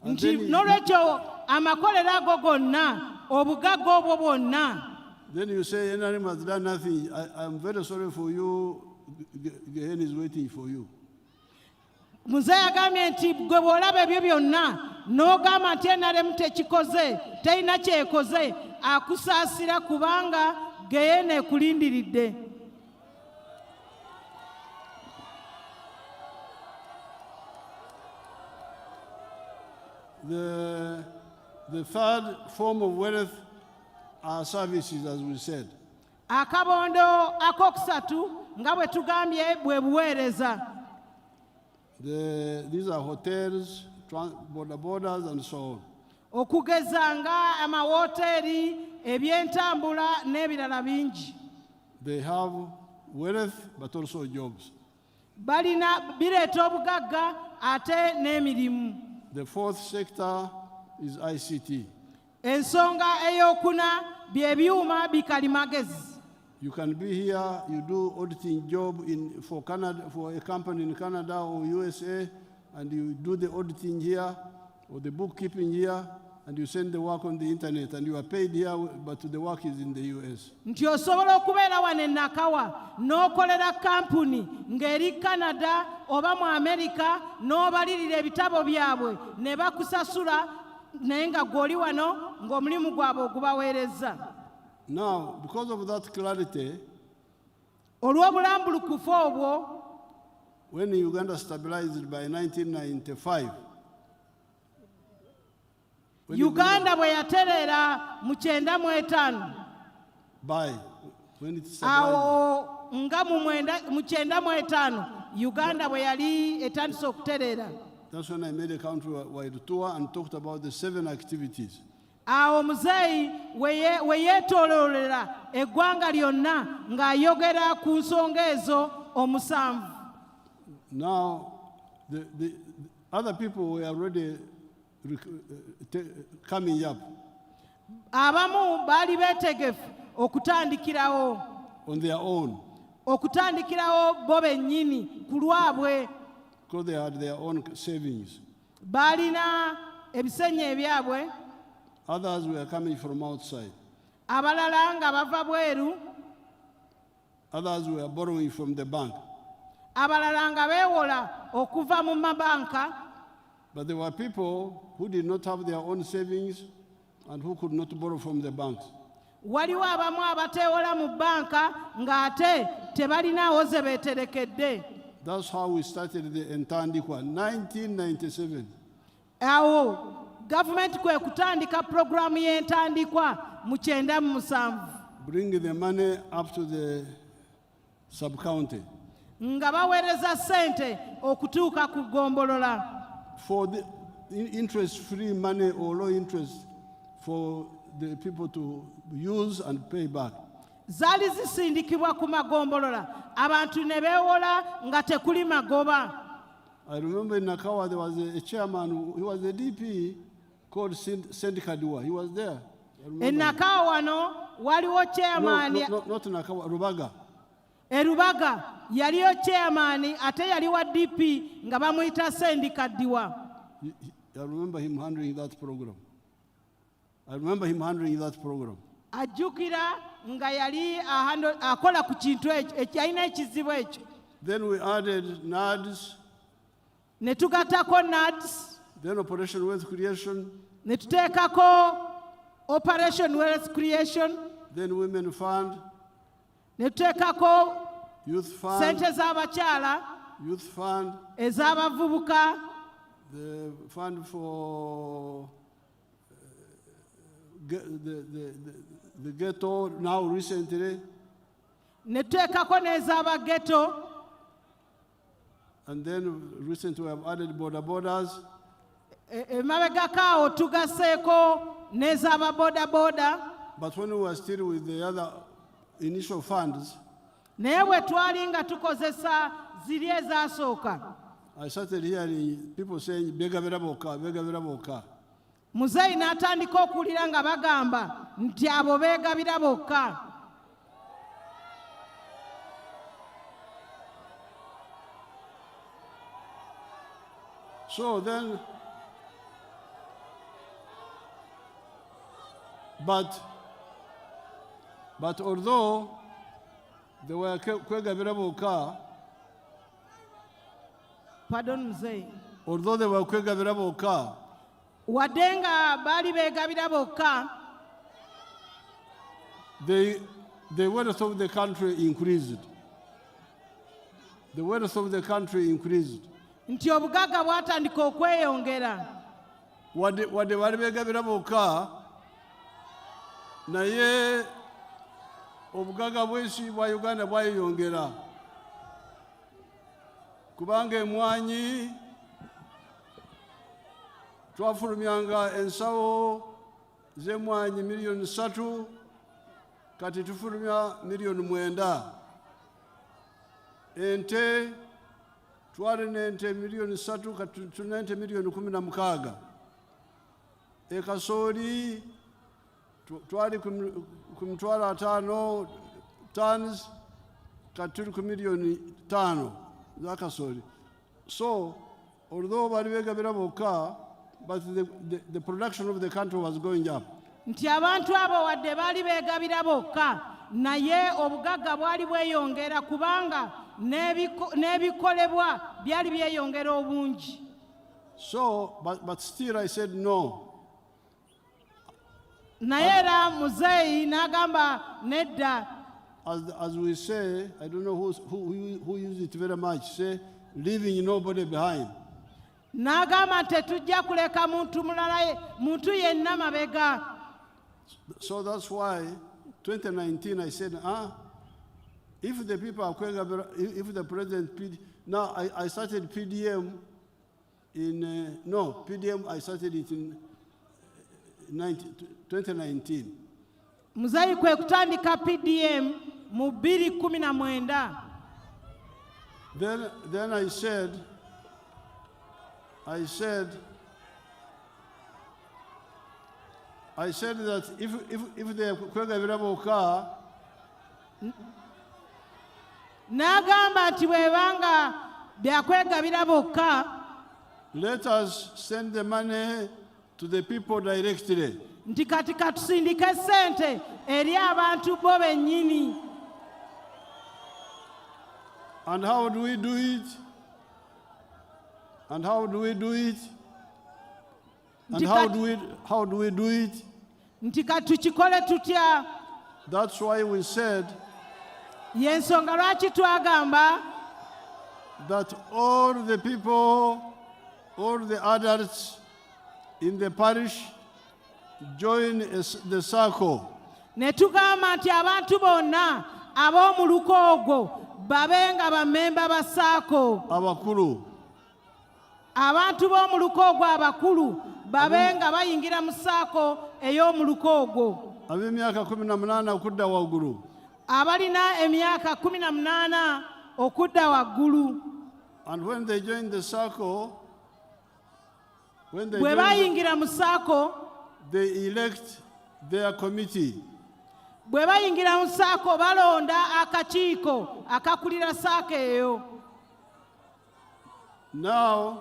Nti n'olwekyo amakolero ago gonna obugagga obwo bwonna. Then you say NRM has done nothing. I'm very sorry for you. Gehenna is waiting for you. Muzeeyi agambye nti gwe bw'olaba ebyo byonna n'ogamba nti NRM tekikoze terina kyekoze akusaasira kubanga geyeena ekulindiridde. The third form of wealth are services, as we said. Akabondo akokusatu nga bwe tugambye bwe buweereza. These are hotels, borders, and so on. Okugeza nga amawoteeri, ebyentambula n'ebirala bingi. They have wealth but also jobs. Bireeta obugagga ate n'emirimu. The fourth sector is ICT. Ensonga ey'okuna bye byuma bikalimagezi. You can be here, you do auditing job for a company in Canada or USA, and you do the auditing here or the bookkeeping here, and you send the work on the internet, and you are paid here, but the work is in the US. Nti osobola okubeera wano e Nakawa n'okolera kampuni ng'eri Canada oba mu America n'obalirira ebitabo byabwe ne bakusasula naye nga gw'oli wano ng'omulimu gwabwe ogubaweereza. Now, because of that clarity, olw'obulambulukufu obwo, when Uganda stabilized by 1995, Uganda bwe yatereera mu 95, awo nga mu 95 Uganda bwe yali etandise okutereera. That's when I made a country-wide tour and talked about the 7 activities. Awo muzeeyi we yeetooloolera eggwanga lyonna ng'ayogera ku nsonga ezo omusanvu. Now, the other people were already coming up. Abamu baali beetegefu okutandikirawo. On their own. Okutandikirawo bo bennyini ku lwabwe. Because they had their own savings. Baalina ebisenyi ebyabwe. Others were coming from outside. Abalala nga bava bweru. Others were borrowing from the bank. Abalala nga beewola okuva mu mabanka. But there were people who did not have their own savings and who could not borrow from the banks. Waliwo abamu abateewola mu banka ng'ate tebalinaawo ze beeterekedde. That's how we started the Entandikwa, 1997. Awo government kwe kutandika programu y'entandikwa mu 97. Bring the money up to the sub-county. Nga baweereza ssente okutuuka ku ggombolola. For the interest-free money or low interest for the people to use and pay back. Zaali zisindikibwa ku magombolola abantu ne beewola nga tekuli magoba. I remember in Nakawa there was a chairman, he was a DP called Sendikadua. He was there. In Nakawa wano waliwo chairman. Not Nakawa, Rubaga. Rubaga yaliyo chairman ate yali wa DP nga bamuyita Sendikadua. I remember him handling that program. Ajukira nga yali akola ku kintu ekyo alina ekizibu ekyo. Then we added NADS. Ne tugattako NADS. Then Operation Wealth Creation. Ne tuteekako Operation Wealth Creation. Then Women Fund. Ne tuteekako Youth Fund. Sente z'abakyala. Youth Fund. Ez'abavubuka. The fund for the ghetto now recently. Ne tuteekako n'ez'abageto. And then recently we have added borders. Emabegako awo tugasseeko n'ez'ababodaboda. But when we were still with the other initial funds, naye bwe twali nga tukozesa ziri ezaasooka, I started hearing people saying begabira bokka. Muzeeyi n'atandika okuwulira nga bagamba nti abo beegabira bokka. So then, but although they were kwegabira bokka, pardon muzeeyi, although they were kwegabira bokka, wadde nga baali beegabira bokka, they the wealth of the country increased. The wealth of the country increased. nti obugagga bwatandika okweyongera. Wadde bali beegabira bokka, naye obugagga bw'ensi bwa Uganda bwayeyongera. Kubanga emmwanyi twafulumyanga ensawo z'emmwanyi miliyoni 3, kati tufulumya miliyoni 9. Ente twali n'ente miliyoni 3, kati tulina ente miliyoni 16. Kasooli twali ku mitwalo 5 tons, kati tuli ku miliyoni 5 za kasooli. So although bali beegabira bokka, but the production of the country was going up. Nti abantu abo wadde bali beegabira bokka, naye obugagga bwali bweyongera kubanga n'ebikolebwa byali byeyongera obungi. So, but still I said no. Naye era Muzeeyi n'agamba nedda. As we say, I don't know who used it very much, say, leaving nobody behind. N'agamba tetujja kuleka muntu yenna mabega. So that's why 2019 I said, if the people are if the president, now I started PDM PDM I started it in 2019. Muzeeyi kwe kutandika PDM mu 2019. Then I said that if they kwegabira bokka, n'agamba nti bwebanga byakwegabira bokka, let us send the money to the people directly. Nti kati katusindike sente eri abantu bo bennyini. And how do we do it? And how do we do it? And how do we do it? Nti kati tukikole tutya? That's why we said yensonga lwaki twagamba that all the people, all the adults in the parish join the circle. Ne tugamba nti abantu bonna ab'omu luko ogwo babenga bammemba ba saako. Abakulu. Abantu b'omu luko ogwo abakulu babenga bayingira mu saako ey'omu luko ogwo. Ab'emyaka 18 okudda waggulu. Abalina emyaka 18 okudda waggulu. And when they join the circle, bwe bayingira mu saako, they elect their committee. Bwe bayingira mu saako balonda akakiiko akakulira saako eyo. Now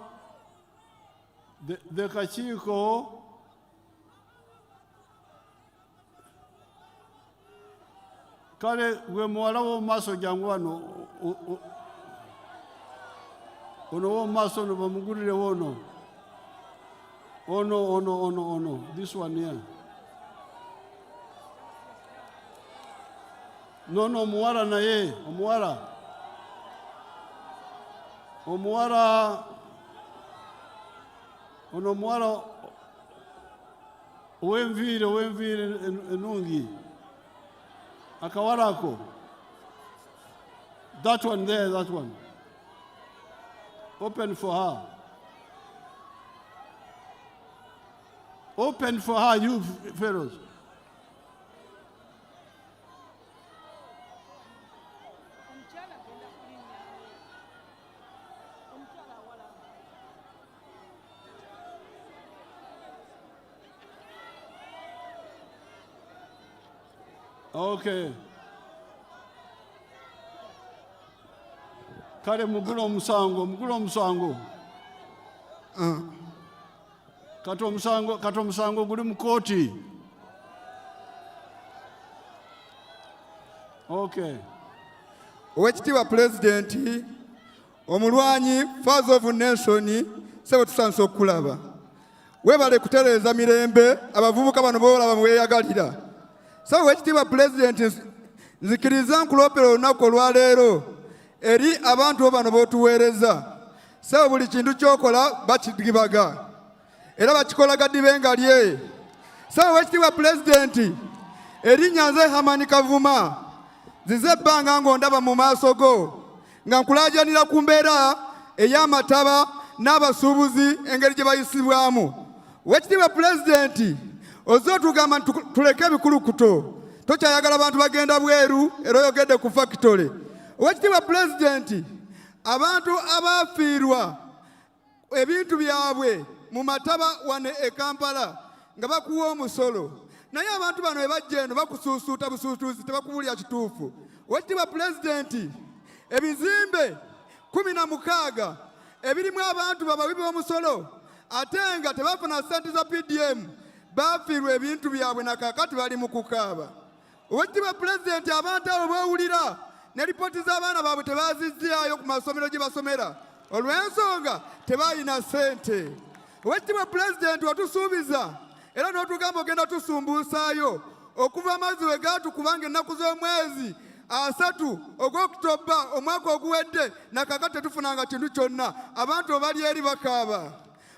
the kakiiko kale gwe muwala w'omu maaso jangu wano, ono w'omu maaso ono bamugulire ono. Ono, this one here. No, omuwala naye, omuwala, ono omuwala ow'enviiri ennungi, akawala ako. That one there, that one. Open for her. Open for her, you fellows. Okay. Kale mugula omusango. Kati omusango guli mu kooti. Okay. Oweekitiibwa Pulezidenti, omulwanyi Father of Nation, sebo tusanze okulaba. Weebale kutereeza mirembe abavubuka bano boolaba mweyagalira. So Oweekitiibwa Pulezidenti, nzikiriza nkulopera olunaku olwaleero eri abantu bano b'otuweereza sebo buli kintu ky'okola bakigibaga era bakikola gaddibenga lye. Sebo weekitiibwa pulezidenti erinnya nze Hamani Kavuma zize ebbanga ng'ondaba mu maaso go nga nkulaajanira ku mbeera ey'amataba n'abasuubuzi engeri gye bayisibwamu. Weekitiibwa pulezidenti ozze otugamba nti tuleke ebikulukuto, tokyayagala bantu bagenda bweru era oyogedde ku fakitole. Weekitiibwa pulezidenti abantu abaafiirwa ebintu byabwe mu mataba wane e Kampala nga bakuwa omusolo, naye abantu bano bebajja eno bakusuusuuta busuutuuzi tebakubulya kituufu. Weekitiibwa pulezidenti ebizimbe 16 ebirimu abantu babawi b'omusolo ate nga tebafuna ssente za PDM baafiirwa ebintu byabwe na kaakati bali mu kukaaba. Weekitiibwa pulezidenti abantu abo boowulira ne lipooti z'abaana baabwe tebaazizzayo ku masomero gye basomera olw'ensonga tebaayina ssente. Weekitiibwa pulezidenti watusuubiza era n'otugamba ogenda tusumbuusaayo okuva amazzi we gaatukuba ng'ennaku z'omwezi 3 ogw'Oktoba omwaka oguwedde na kaakati tetufunanga kintu kyonna, abantu bali eri bakaaba.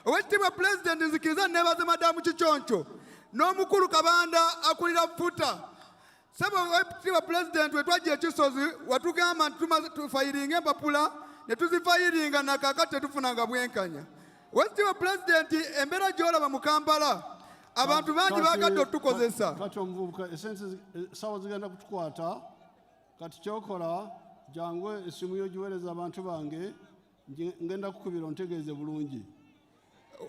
Weekitiibwa pulezidenti nzikiriza neebaze madamu Kiconco n'omukulu Kabanda akulira futa. Sebo weekitiibwa pulezidenti wetwajja ekisozi watugamba nti tufayiringa empapula ne tuzifayiringa na kaakati tetufunanga bwenkanya. Weekitiibwa pulezidenti embeera gy'olaba mu Kampala abantu bangi baagadde otukozesa. Kati omuvubuka esente sawa zigenda kutukwata, kati kyokola jangu esimu yo giweereza abantu bange ngenda kukubira ontegeeze bulungi.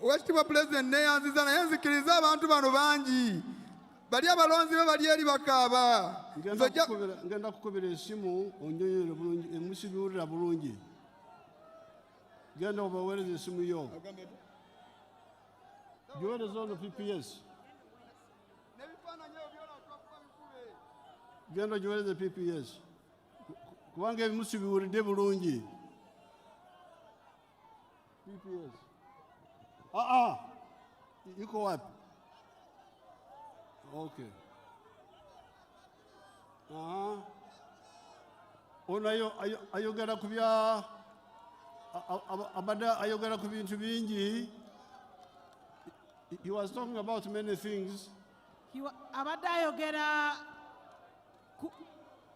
Weekitiibwa pulezidenti neeyanziza naye nzikiriza abantu bano bangi bali abalonzi be bali eri bakaaba. Ngenda kukubira esimu onyonyole bulungi emusibiwulira bulungi. Genda obaweereza esimu yo giweereza ono PPS. Genda giweereze PPS kubanga ebimusi biwulidde bulungi. PPS iko wapi? Okay. Ono ayogera ku bya abadde ayogera ku bintu bingi. He was talking about many things. Abadde ayogera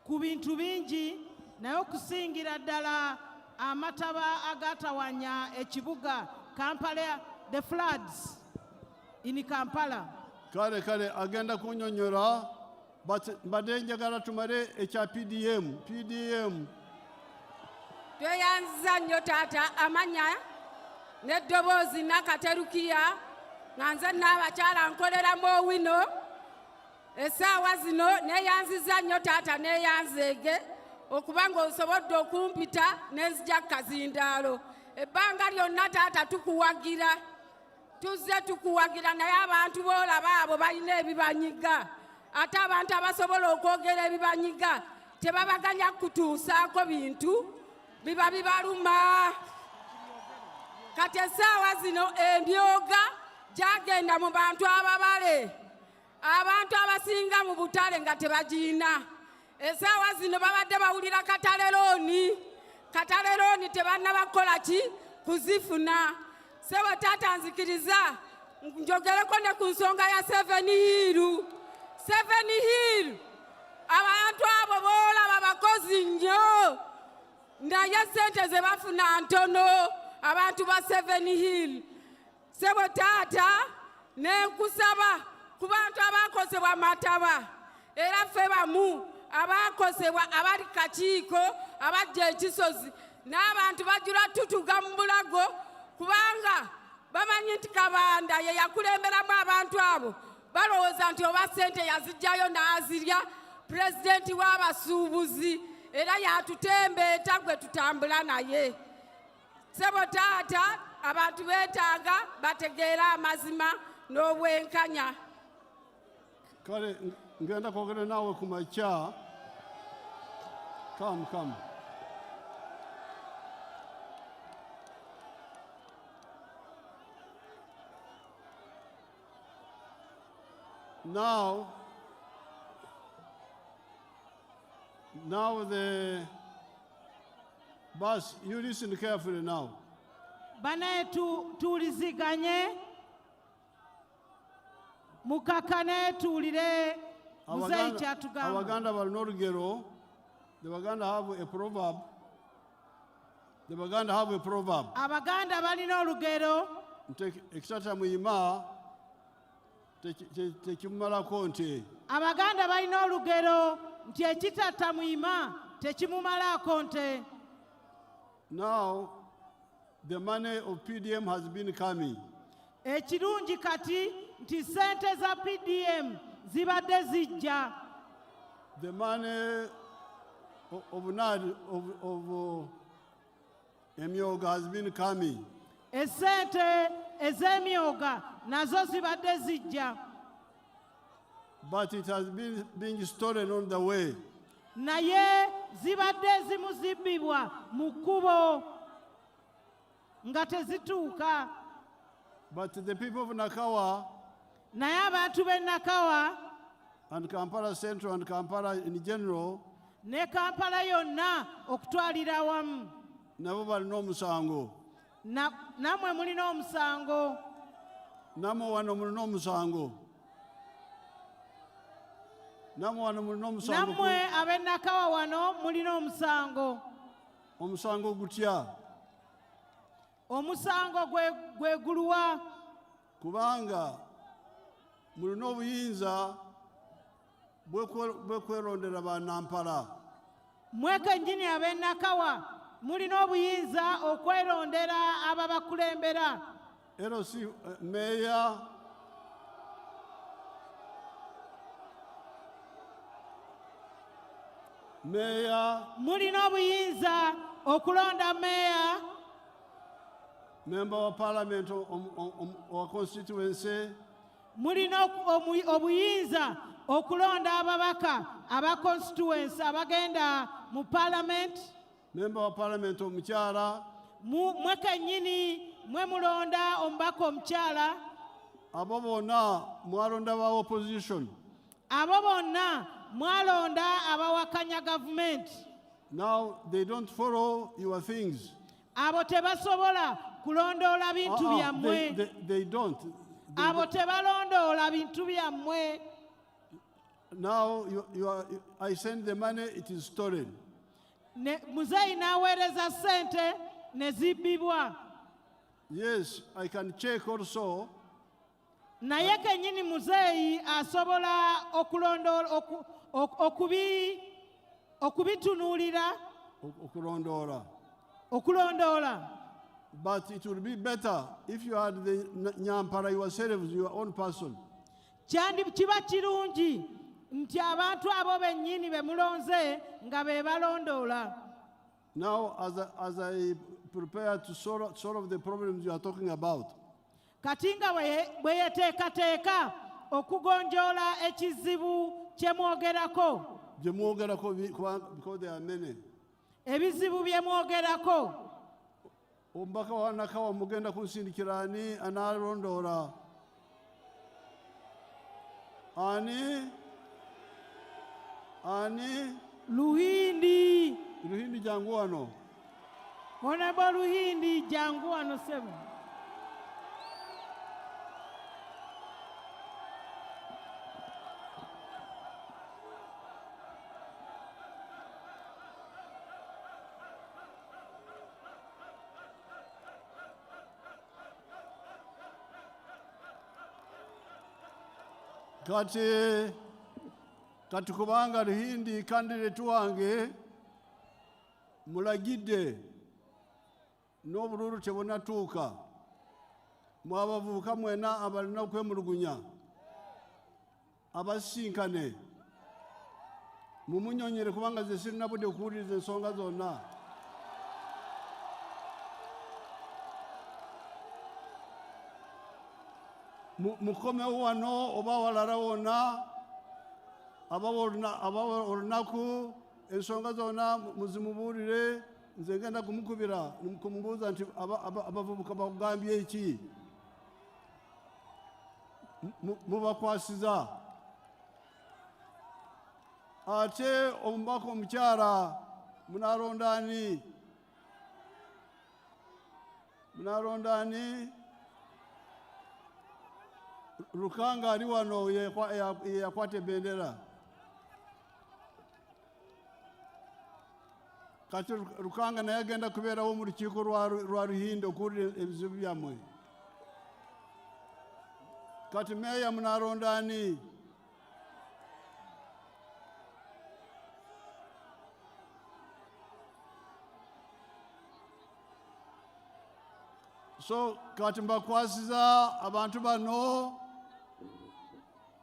ku bintu bingi naye okusingira ddala amataba agatawanya ekibuga Kampala, the floods in Kampala. Kale agenda kunyonyola badde njagala tumale ekya PDM. Tweyanziza nnyo taata amanya n'eddoboozi Nakaterukiya nga nze n'abakyala nkoleramu owino essaawa zino neeyanziza nnyo taata neeyanzeege okuba ng'osobodde okumpita n'enzija Kazindaalo. Ebbanga lyonna taata tukuwagira, tuzze tukuwagira naye abantu boolaba abo balina ebibanyiga. Ate abantu abasobola okwogera ebibanyiga tebabaganya kutuusaako bintu biba bibaluma. Kati essaawa zino endyoga gyagenda mu bantu ababale, abantu abasinga mu butale nga tebagiina. Essaawa zino babadde bawulira katale looni tebannabakola ki kuzifuna. Sebo taata nzikiriza njogereko ne ku nsonga ya 7 Hill. Abantu abo boolaba bakozi nnyo naye ssente ze bafuna ntono abantu ba 7 Hill. Sebo taata nenkusaba ku bantu abakozebwa mataba era ffe bamu abakozebwa abali kakiiko abajja ekisozi n'abantu bajula tutuga mu bulago kubanga bamanyi nti Kabanda ye yakulemberamu abantu abo balowooza nti oba ssente yazijjayo n'azirya pulezidenti w'abasuubuzi era yatutembeeta gwe tutambula naye. Sebo taata abantu beetaaga bategeere amazima n'obwenkanya. Kale ngenda kwogera naawe ku makya. Come. Now, Now the boss, you listen carefully now. Bane tuliziganye mukakane tulire muzeyi kyatugamba. Abaganda balina olugero. The Baganda have a proverb. The Baganda have a proverb. Abaganda balina olugero. Ekitata muyima tekimumalako nte. Abaganda balina olugero nti ekitata muyima tekimumalako nte. Now the money of PDM has been coming. Ekirungi kati nti sente za PDM zibadde zijja. The money of emyoga has been coming. Esente ez'emyoga nazo zibadde zijja. But it has been being stolen on the way. Naye zibadde zimuzibbibwa mu kkubo nga tezituuka. But the people of Nakawa, naye abantu b'e Nakawa and Kampala Central and Kampala in general, ne Kampala yonna okutwalira awamu, nabo balina omusango. Nammwe mulina omusango. Nammwe wano mulina omusango. Nammwe ab'e Nakawa wano mulina omusango. Omusango gutya? Omusango gwe guluwa? Kubanga mulina obuyinza bwekwerondera bannampala. Mmwe kennyini ab'e Nakawa mulina obuyinza okwerondera ababakulembera. LC meya, mulina obuyinza okulonda meya, member of parliament or constituency, mulina obuyinza okulonda ababaka aba constituency abagenda mu parliament, member of parliament omukyala, mwe kennyini mwe mulonda omubaka omukyala. Abo bonna mwalonda ba opposition. Abo bonna mwalonda abawakanya government. Now they don't follow your things. Abo tebasobola kulondoola bintu byammwe. They don't. Abo tebalondoola bintu byammwe. Now I send the money, it is stolen. Muzeyi n'aweereza sente ne zibbibwa. Yes, I can check also. Naye kennyini muzeeyi asobola okubitunuulira, okulondoola. But it would be better if you had the Nyampara yourselves, your own person. Kiba kirungi nti abantu abo bennyini be mulonze nga be balondoola. Now, as I prepare to solve the problems you are talking about, kati nga bwe yeteekateeka okugonjoola ekizibu kye mwogerako, because there are many. Ebizibu bye mwogerako. Omubaka wa Nakawa mugenda kunsindikira ani analondoola? Ani? Luhindi jangu wano. Honorable Luhindi jangu wano sebo. Kati kubanga Luhindi candidate wange mulagidde n'obululu tebunatuuka, mwabavubuka mwena abalina okwemulugunya abasinkane mumunyonyere, kubanga ze sirina budde okuwuliriza ensonga zonna. Mukomewo wano oba walala wonna ababa olunaku ensonga zonna muzimubuulire, nze ngenda kumukubira kumubuuza nti abavubuka bakugambye eki, mubakwasiza. ate omubaka omukyala munalondani Lukanga ali wano yakwata ebendera. Kati Lukanga naye agenda kubeerawo mu lukiiko lwa Ruhinde okuwulira ebizibu byammwe. Kati meeya munalondani so kati mbakwasiza abantu bano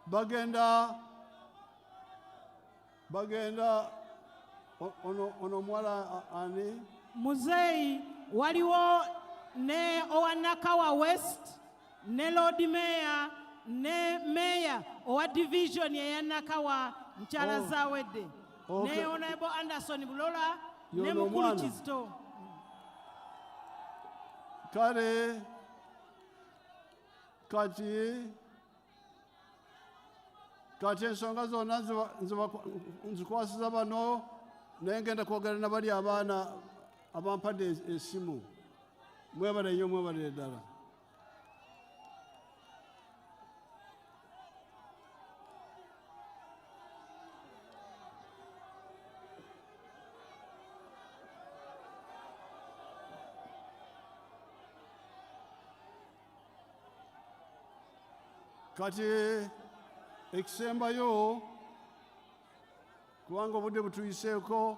bagenda ono mwala ani Muzeyi waliwo ne owa Nakawa West ne Lord Mayor ne Mayor owa division ya Nakawa mchala zawedde ne Honorable Anderson Bulola ne mukulu Kizito. Kale kati ensonga zonna nzikwasiza bano naye ngenda kwogera na bali abaana abampadde essimu. Mwebale nnyo, mwebale ddala. Kati ekisembayo kubanga obudde butuyiseeko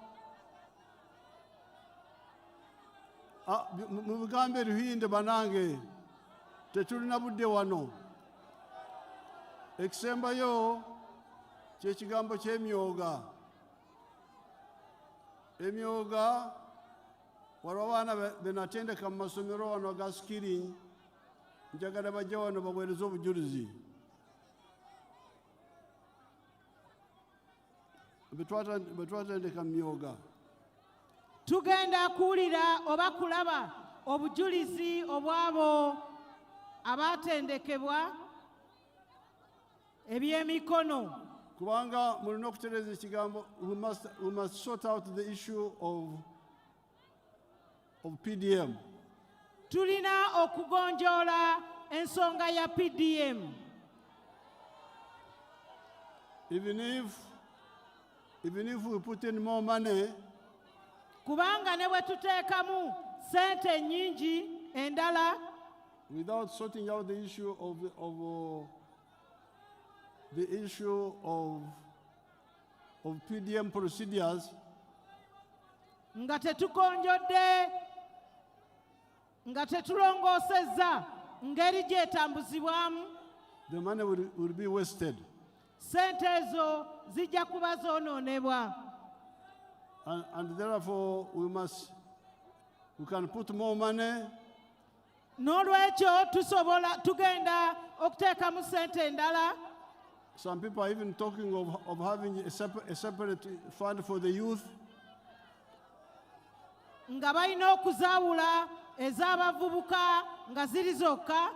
mu bigambo Ruhinde banange tetulina budde wano. Ekisembayo kyekigambo ky'emyoga. Emyoga waliwo abaana benatendeka mu masomero wano aga skilling, njagala bajja wano baweereze obujulizi. Betwatendeka myoga. Tugenda kuwulira oba kulaba obujulizi obwabo abatendekebwa ebyemikono. Kubanga mulina okutereeza ekigambo, we must sort out the issue of PDM. Tulina okugonjoola ensonga ya PDM. Even if we put in more money, kubanga ne bwe tuteekamu sente nnyingi endala, without sorting out the issue of PDM procedures, nga tetukonjodde, nga tetulongoosezza ngeri gyetambuzibwamu, the money will be wasted. Sente ezo zijja kuba zoonoonebwa. And therefore we can put more money. N'olwekyo tugenda okuteekamu sente endala. Some people are even talking of having a separate fund for the youth. Nga balina okuzaawula ez'abavubuka nga ziri zokka.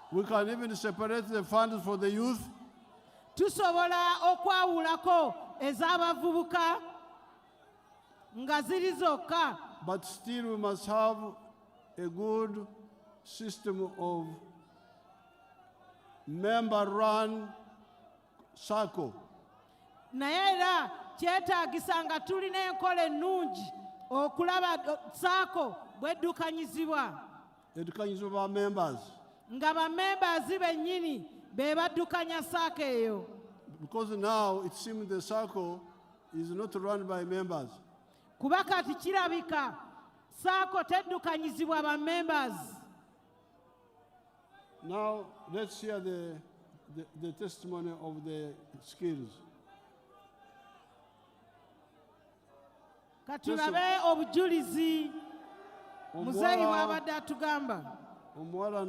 We can even separate the funds for the youth. Tusobola okwawulako ez'abavubuka nga ziri zokka. But still we must have a good system of member-run circle. Naye era kyetaagisa nga tulina enkola ennungi okulaba saako bweddukanyizibwa. Eddukanyizibwa ba members. Nga ba members bennyini be baddukanya saako eyo. Because now it seems the circle is not run by members. Kuba kati kirabika saako teddukanyizibwa ba members. Now let's hear the testimony of the skills. Katulabe obujulizi muzeeyi bw'abadde atugamba. Omuwala